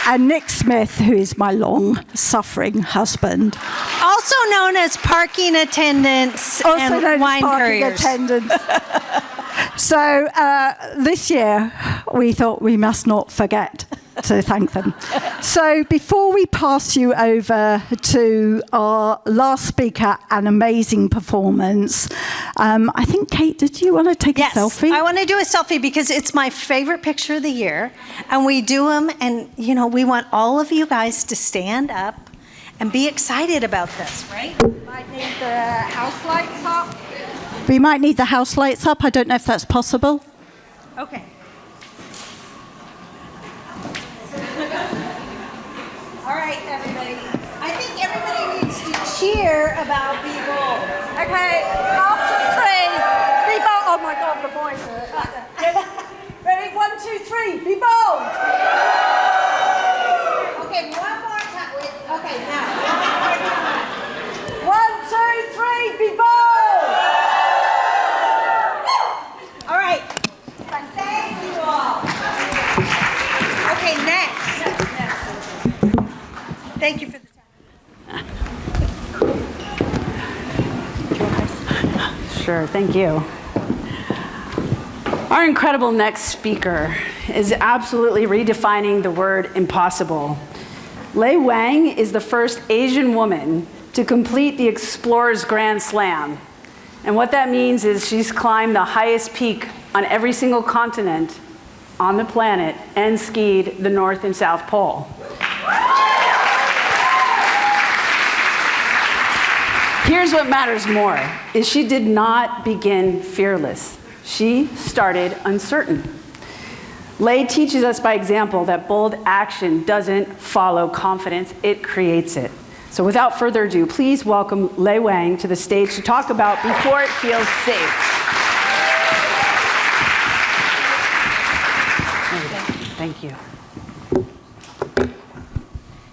and Nick Smith, who is my long-suffering husband. Also known as parking attendants and wine couriers. Attendants. So this year, we thought we must not forget to thank them. So before we pass you over to our last speaker, an amazing performance, I think, Kate, did you want to take a selfie? Yes, I want to do a selfie because it's my favorite picture of the year. And we do them, and you know, we want all of you guys to stand up and be excited about this, right? We might need the house lights up. We might need the house lights up. I don't know if that's possible. Okay. All right, everybody. I think everybody needs to cheer about Be Bold. Okay, after 3, Be Bold. Oh my God, the boys are. Ready? 1, 2, 3, Be Bold. Okay, one more time. Okay, now. 1, 2, 3, Be Bold. All right. Thank you all. Okay, next. Thank you for the time. Sure, thank you. Our incredible next speaker is absolutely redefining the word impossible. Lei Wang is the first Asian woman to complete the Explorer's Grand Slam. And what that means is she's climbed the highest peak on every single continent on the planet and skied the North and South Pole. Here's what matters more, is she did not begin fearless. She started uncertain. Lei teaches us by example that bold action doesn't follow confidence, it creates it. So without further ado, please welcome Lei Wang to the stage to talk about Before It Feels Safe. Thank you.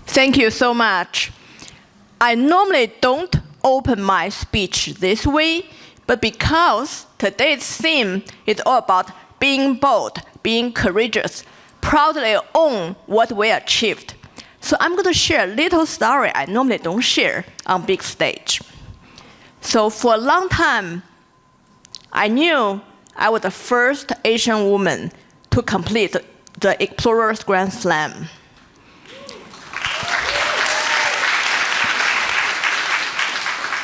Thank you so much. I normally don't open my speech this way, but because today's theme is all about being bold, being courageous, proudly own what we achieved. So I'm going to share a little story I normally don't share on big stage. So for a long time, I knew I was the first Asian woman to complete the Explorer's Grand Slam.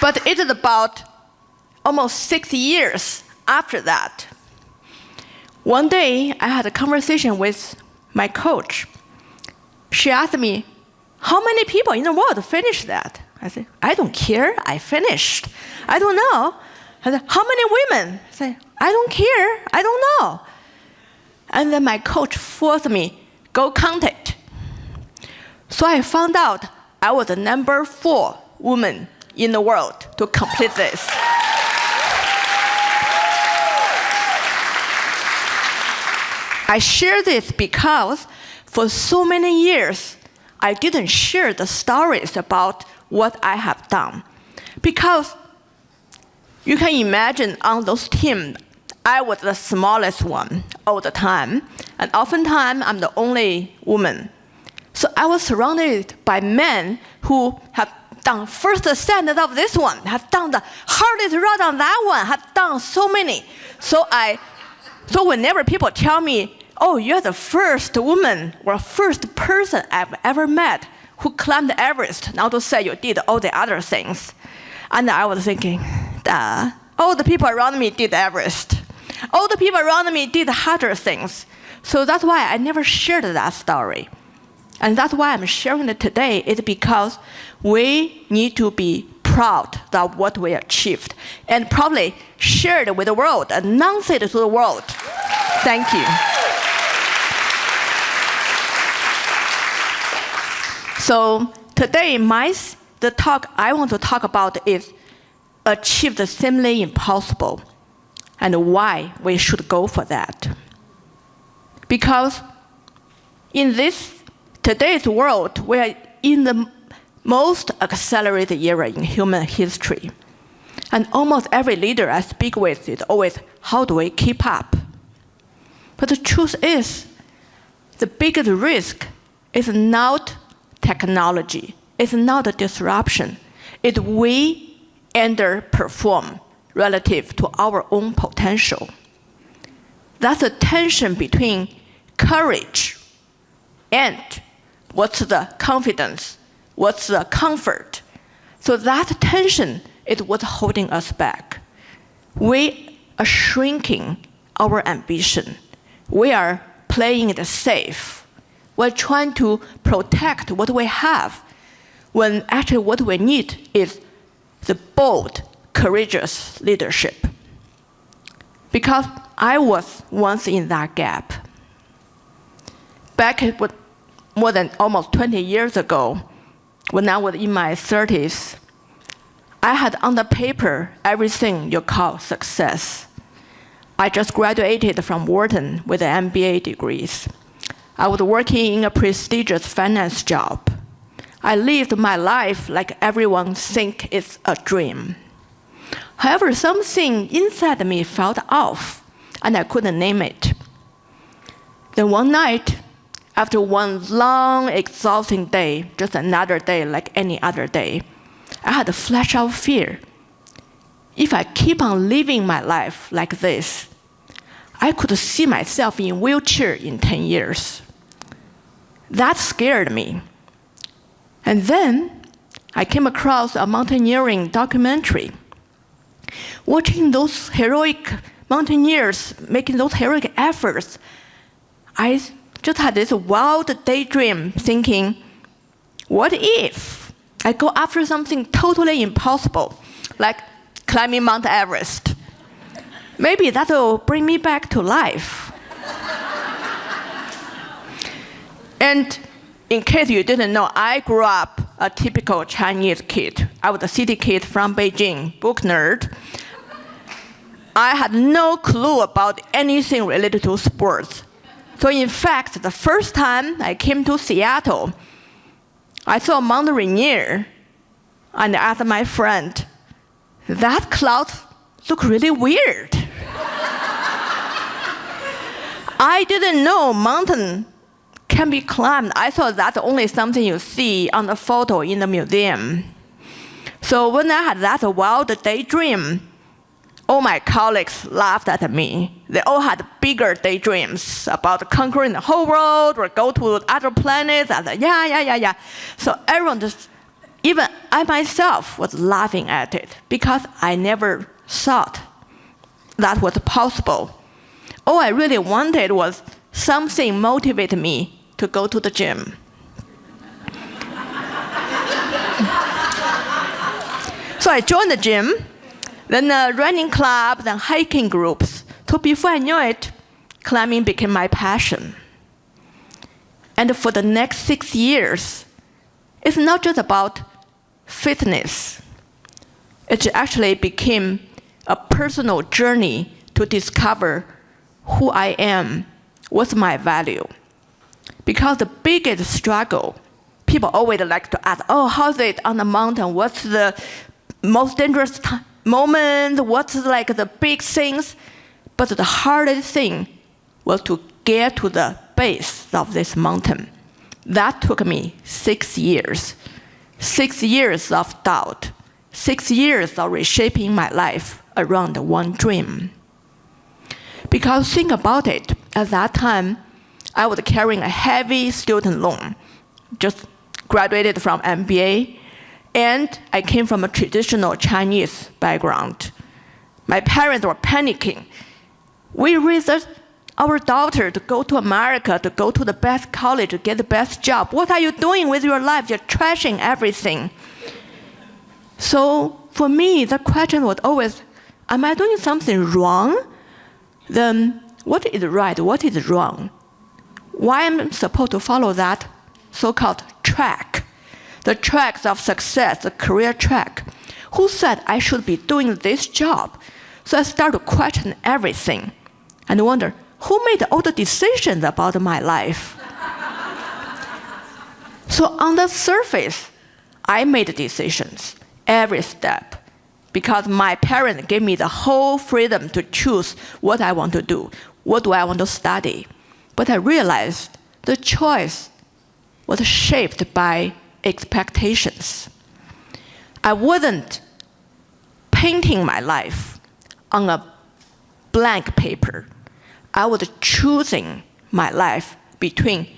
But it is about almost 6 years after that. One day, I had a conversation with my coach. She asked me, how many people in the world finished that? I said, I don't care, I finished. I don't know. I said, how many women? I said, I don't care, I don't know. And then my coach forced me, go count it. So I found out I was the number 4 woman in the world to complete this. I share this because for so many years, I didn't share the stories about what I have done. Because you can imagine on those teams, I was the smallest one all the time, and oftentimes I'm the only woman. So I was surrounded by men who have done first ascent of this one, have done the hardest run on that one, have done so many. So whenever people tell me, oh, you're the first woman or first person I've ever met who climbed Everest, now to say you did all the other things. And I was thinking, all the people around me did Everest. All the people around me did harder things. So that's why I never shared that story. And that's why I'm sharing it today, is because we need to be proud of what we achieved and probably share it with the world, announce it to the world. Thank you. So today, the talk I want to talk about is achieve the seemingly impossible and why we should go for that. Because in today's world, we are in the most accelerated era in human history. And almost every leader I speak with is always, how do we keep up? But the truth is, the biggest risk is not technology. It's not a disruption. It's we underperform relative to our own potential. That's a tension between courage and what's the confidence, what's the comfort. So that tension is what's holding us back. We are shrinking our ambition. We are playing it safe. We're trying to protect what we have, when actually what we need is the bold, courageous leadership. Because I was once in that gap. Back more than almost 20 years ago, when I was in my 30s, I had on the paper everything you call success. I just graduated from Wharton with an MBA degrees. I was working in a prestigious finance job. I lived my life like everyone thinks it's a dream. However, something inside me felt off, and I couldn't name it. Then one night, after one long, exhausting day, just another day like any other day, I had a flash of fear. If I keep on living my life like this, I could see myself in a wheelchair in 10 years. That scared me. And then I came across a mountaineering documentary. Watching those heroic mountaineers making those heroic efforts, I just had this wild daydream thinking, what if I go after something totally impossible, like climbing Mount Everest? Maybe that will bring me back to life. And in case you didn't know, I grew up a typical Chinese kid. I was a city kid from Beijing, book nerd. I had no clue about anything related to sports. So in fact, the first time I came to Seattle, I saw Mount Rainier, and I asked my friend, that cloud looks really weird. I didn't know mountain can be climbed. I thought that's only something you see on the photo in the museum. So when I had that wild daydream, all my colleagues laughed at me. They all had bigger daydreams about conquering the whole world or go to other planets. And yeah. So everyone just, even I myself was laughing at it because I never thought that was possible. All I really wanted was something motivated me to go to the gym. So I joined the gym, then a running club, then hiking groups. So before I knew it, climbing became my passion. And for the next 6 years, it's not just about fitness. It actually became a personal journey to discover who I am, what's my value. Because the biggest struggle, people always like to ask, oh, how's it on the mountain? What's the most dangerous moment? What's like the big things? But the hardest thing was to get to the base of this mountain. That took me 6 years. 6 years of doubt. 6 years of reshaping my life around one dream. Because think about it, at that time, I was carrying a heavy student loan. Just graduated from MBA, and I came from a traditional Chinese background. My parents were panicking. We raised our daughter to go to America, to go to the best college, to get the best job. What are you doing with your life? You're trashing everything. So for me, the question was always, am I doing something wrong? Then what is right? What is wrong? Why am I supposed to follow that so-called track? The tracks of success, the career track. Who said I should be doing this job? So I started to question everything and wonder, who made all the decisions about my life? So on the surface, I made decisions every step because my parents gave me the whole freedom to choose what I want to do, what do I want to study. But I realized the choice was shaped by expectations. I wasn't painting my life on a blank paper. I was choosing my life between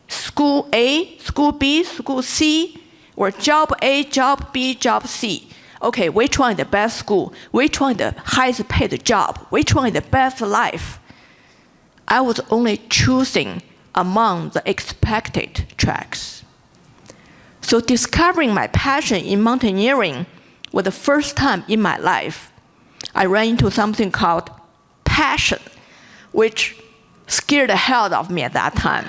school B, school C, or job A, job B, job C. Okay, which one is the best school? Which one is the highest paid job? Which one is the best life? I was only choosing among the expected tracks. So discovering my passion in mountaineering was the first time in my life I ran into something called passion, which scared the hell out of me at that time.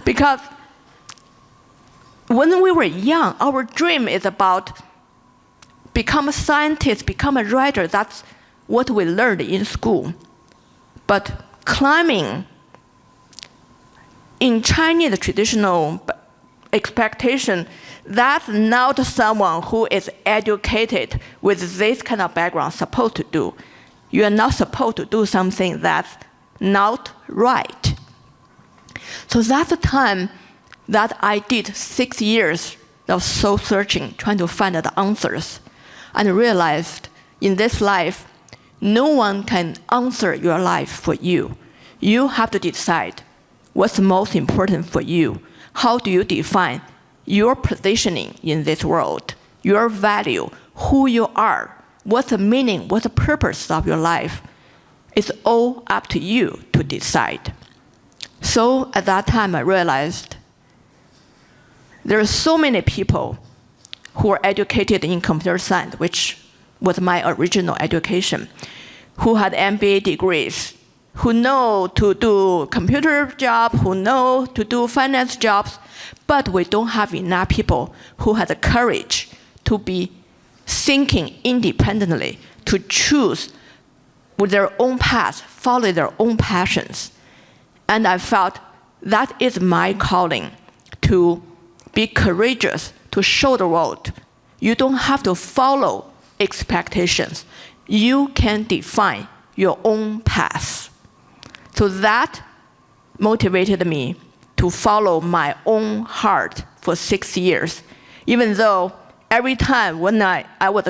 Because when we were young, our dream is about become a scientist, become a writer. That's what we learned in school. But climbing, in Chinese traditional expectation, that's not someone who is educated with this kind of background supposed to do. You are not supposed to do something that's not right. So that's the time that I did 6 years of soul searching, trying to find the answers, and realized in this life, no one can answer your life for you. You have to decide what's most important for you. How do you define your positioning in this world, your value, who you are, what's the meaning, what's the purpose of your life? It's all up to you to decide. So at that time, I realized there are so many people who are educated in computer science, which was my original education, who had MBA degrees, who know to do computer job, who know to do finance jobs, but we don't have enough people who have the courage to be thinking independently, to choose with their own path, follow their own passions. And I felt that is my calling, to be courageous, to show the world. You don't have to follow expectations. You can define your own path. So that motivated me to follow my own heart for 6 years, even though every time when I was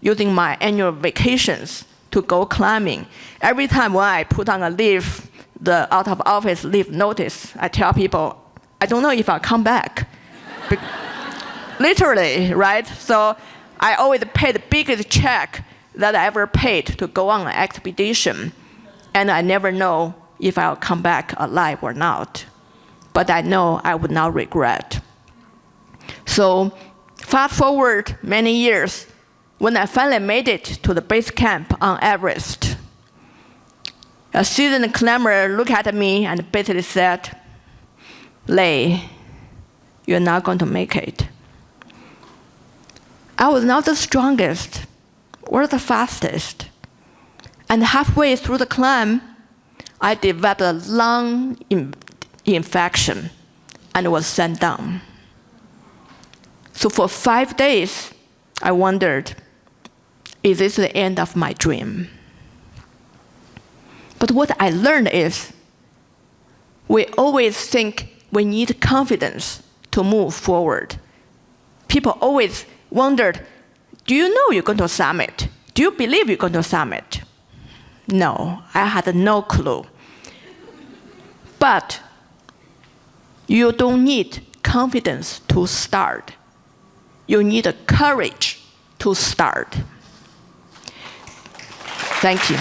using my annual vacations to go climbing, every time when I put on a leave, the out of office leave notice, I tell people, I don't know if I'll come back. literally, right? So I always pay the biggest check that I ever paid to go on an expedition. And I never know if I'll come back alive or not. But I know I would not regret. So fast forward many years, when I finally made it to the base camp on Everest, a seasoned climber looked at me and basically said, Lei, you're not going to make it. I was not the strongest or the fastest. And halfway through the climb, I developed a lung infection and was sent down. So for 5 days, I wondered, is this the end of my dream? But what I learned is, we always think we need confidence to move forward. People always wondered, do you know you're going to summit? Do you believe you're going to summit? No, I had no clue. But you don't need confidence to start. You need courage to start. Thank you.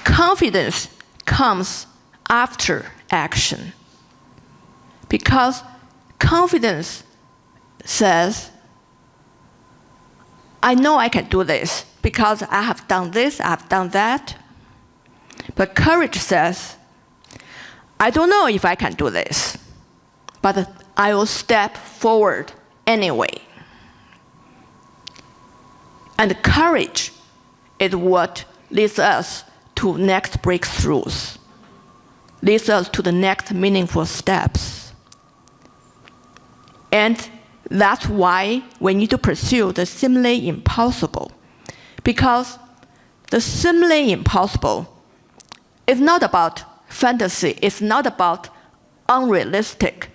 Confidence comes after action. Because confidence says, I know I can do this because I have done this, I have done that. But courage says, I don't know if I can do this, but I will step forward anyway. And courage is what leads us to next breakthroughs, leads us to the next meaningful steps. And that's why we need to pursue the seemingly impossible. Because the seemingly impossible is not about fantasy, it's not about unrealistic.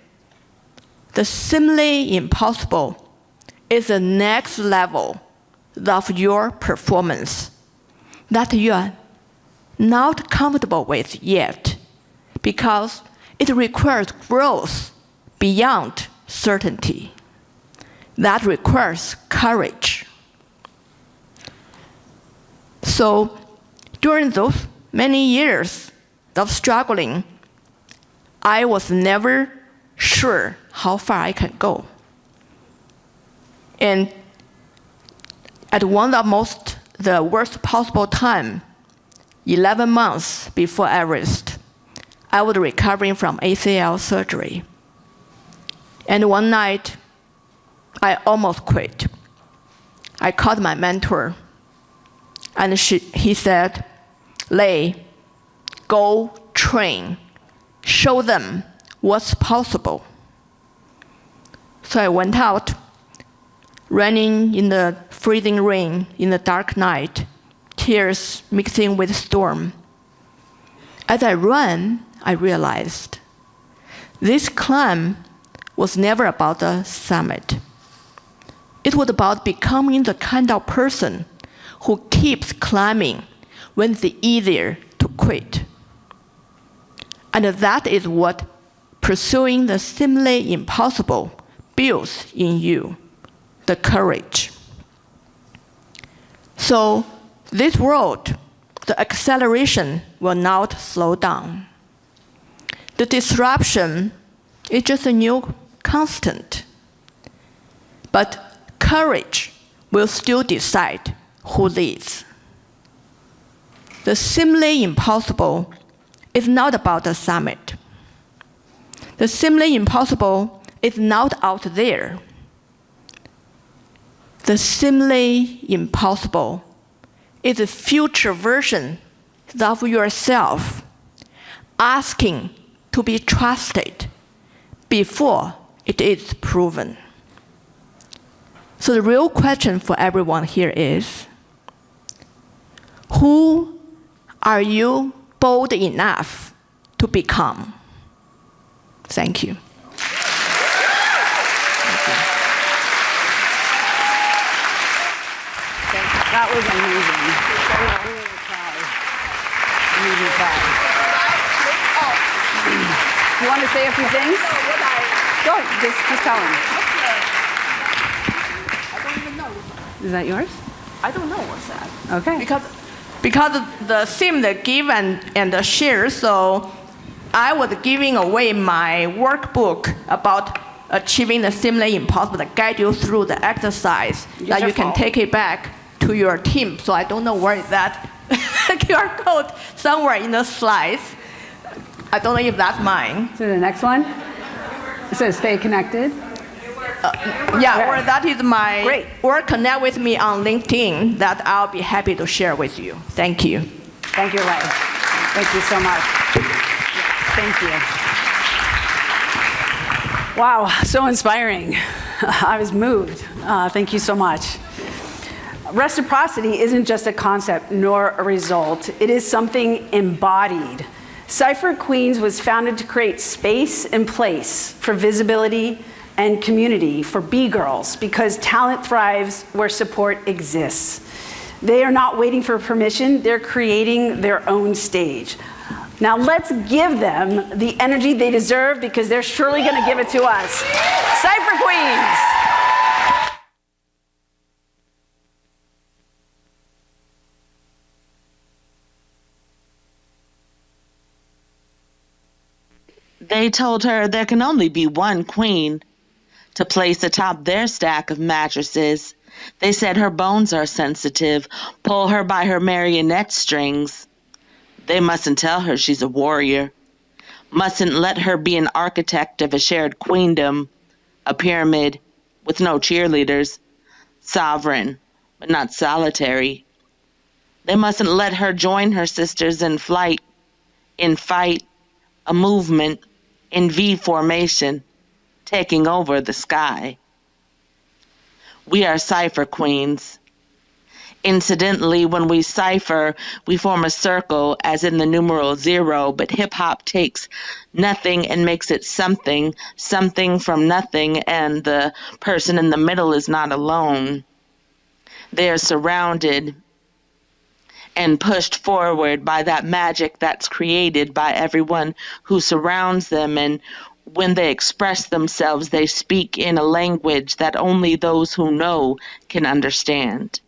The seemingly impossible is the next level of your performance that you are not comfortable with yet, because it requires growth beyond certainty. That requires courage. So during those many years of struggling, I was never sure how far I can go. And at one of the worst possible time, 11 months before Everest, I was recovering from ACL surgery. And one night, I almost quit. I called my mentor, and he said, Lei, go train. Show them what's possible. So I went out, running in the freezing rain in the dark night, tears mixing with storm. As I ran, I realized this climb was never about the summit. It was about becoming the kind of person who keeps climbing when it's easier to quit. And that is what pursuing the seemingly impossible builds in you, the courage. So this world, the acceleration will not slow down. The disruption is just a new constant. But courage will still decide who leads. The seemingly impossible is not about the summit. The seemingly impossible is not out there. The seemingly impossible is a future version of yourself, asking to be trusted before it is proven. So the real question for everyone here is, who are you bold enough to become? Thank you. That was amazing. I'm really proud. to say a few things? Go, just tell him. I don't even know. Is that yours? I don't know what's that. Okay. Because the theme, the give and the share, so I was giving away my workbook about achieving the seemingly impossible to guide you through the exercise that you can take it back to your team. So I don't know where is that QR code, somewhere in the slides. I don't know if that's mine. So the next one, it says stay connected. Or that is my, Great. or connect with me on LinkedIn that I'll be happy to share with you. Thank you. Thank you, Lei. Thank you so much. Thank you. Wow, so inspiring. I was moved. Thank you so much. Reciprocity isn't just a concept nor a result. It is something embodied. Cypher Queens was founded to create space and place for visibility and community for B-girls because talent thrives where support exists. They are not waiting for permission, they're creating their own stage. Now let's give them the energy they deserve because they're surely gonna give it to us. Cypher Queens! They told her there can only be one queen. To place atop their stack of mattresses, they said her bones are sensitive, pull her by her marionette strings. They mustn't tell her she's a warrior, mustn't let her be an architect of a shared queendom, a pyramid with no cheerleaders, sovereign but not solitary. They mustn't let her join her sisters in flight, in fight, a movement, in V formation, taking over the sky. We are Cypher Queens. Incidentally, when we cipher, we form a circle, as in the numeral 0, but hip-hop takes nothing and makes it something, something from nothing, and the person in the middle is not alone. They are surrounded and pushed forward by that magic that's created by everyone who surrounds them, and when they express themselves, they speak in a language that only those who know can understand.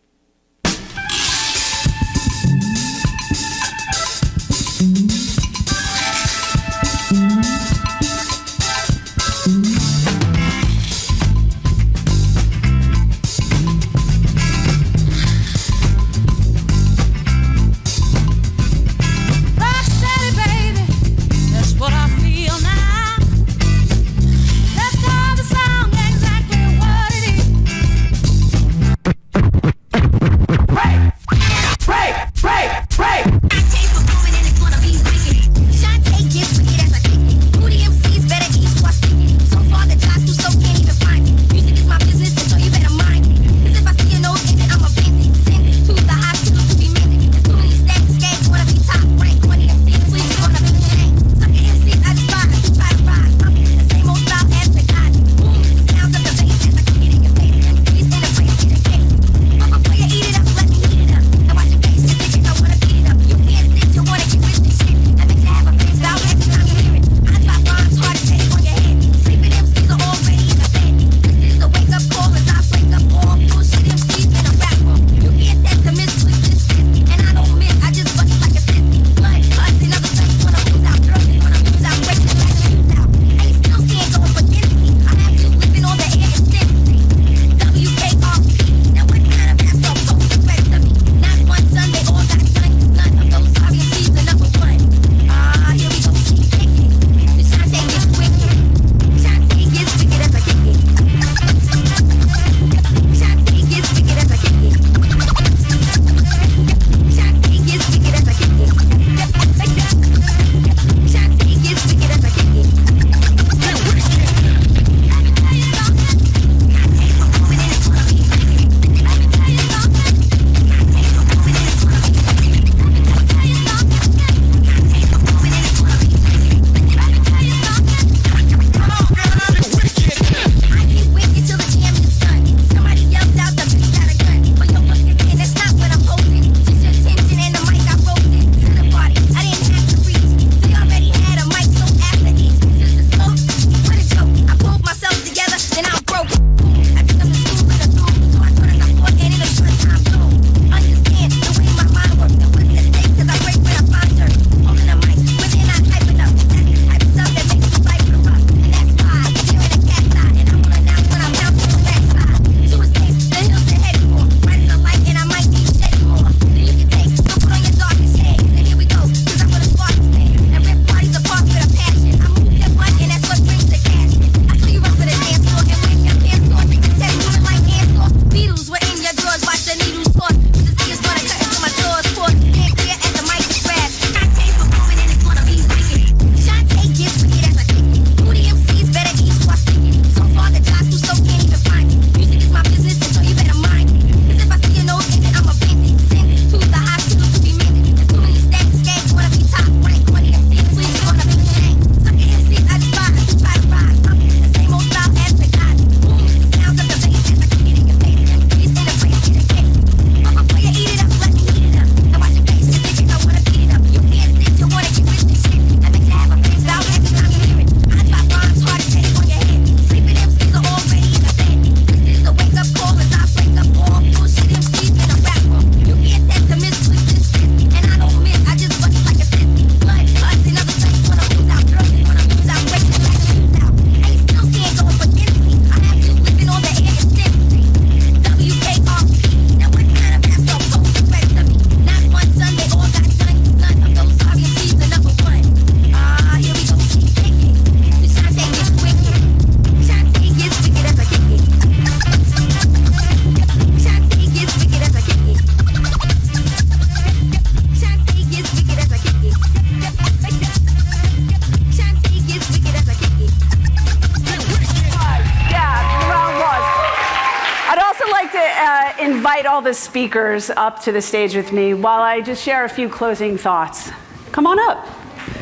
to invite all the speakers up to the stage with me while I just share a few closing thoughts. Come on up,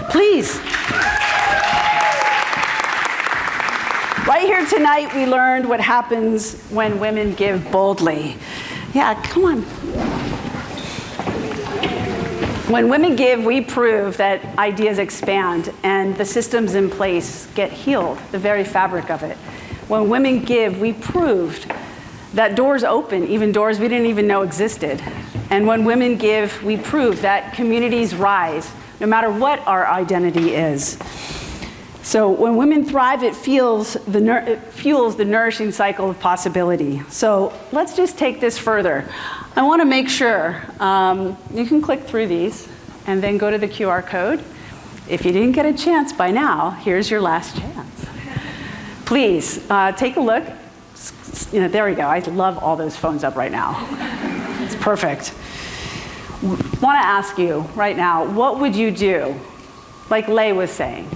please. Right here tonight, we learned what happens when women give boldly. Yeah, come on. When women give, we prove that ideas expand and the systems in place get healed, the very fabric of it. When women give, we proved that doors open, even doors we didn't even know existed. And when women give, we prove that communities rise, no matter what our identity is. So when women thrive, it fuels the nourishing cycle of possibility. So let's just take this further. I want to make sure you can click through these and then go to the QR code. If you didn't get a chance by now, here's your last chance. Please take a look. There we go. I love all those phones up right now. It's perfect. I want to ask you right now, what would you do, like Lei was saying,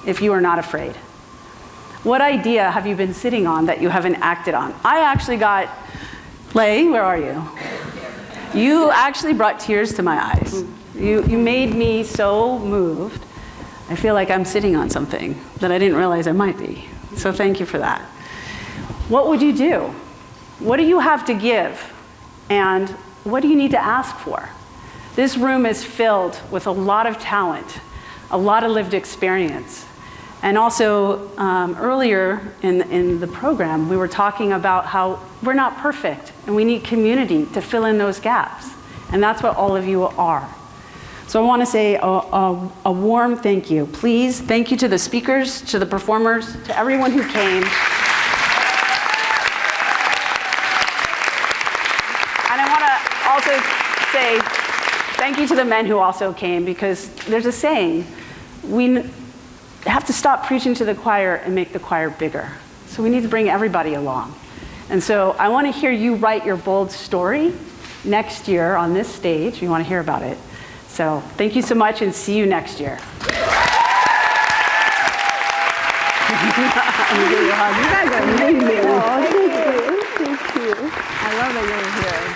if you are not afraid? What idea have you been sitting on that you haven't acted on? I actually got, Lei, where are you? You actually brought tears to my eyes. You made me so moved. I feel like I'm sitting on something that I didn't realize I might be. So thank you for that. What would you do? What do you have to give? And what do you need to ask for? This room is filled with a lot of talent, a lot of lived experience. And also, earlier in the program, we were talking about how we're not perfect, and we need community to fill in those gaps. And that's what all of you are. So I want to say a warm thank you. Please, thank you to the speakers, to the performers, to everyone who came. And I want to also say thank you to the men who also came, because there's a saying, we have to stop preaching to the choir and make the choir bigger. So we need to bring everybody along. And so I want to hear you write your bold story next year on this stage. We want to hear about it. So thank you so much, and see you next year. You guys are amazing. Oh, thank you. I love that you're here.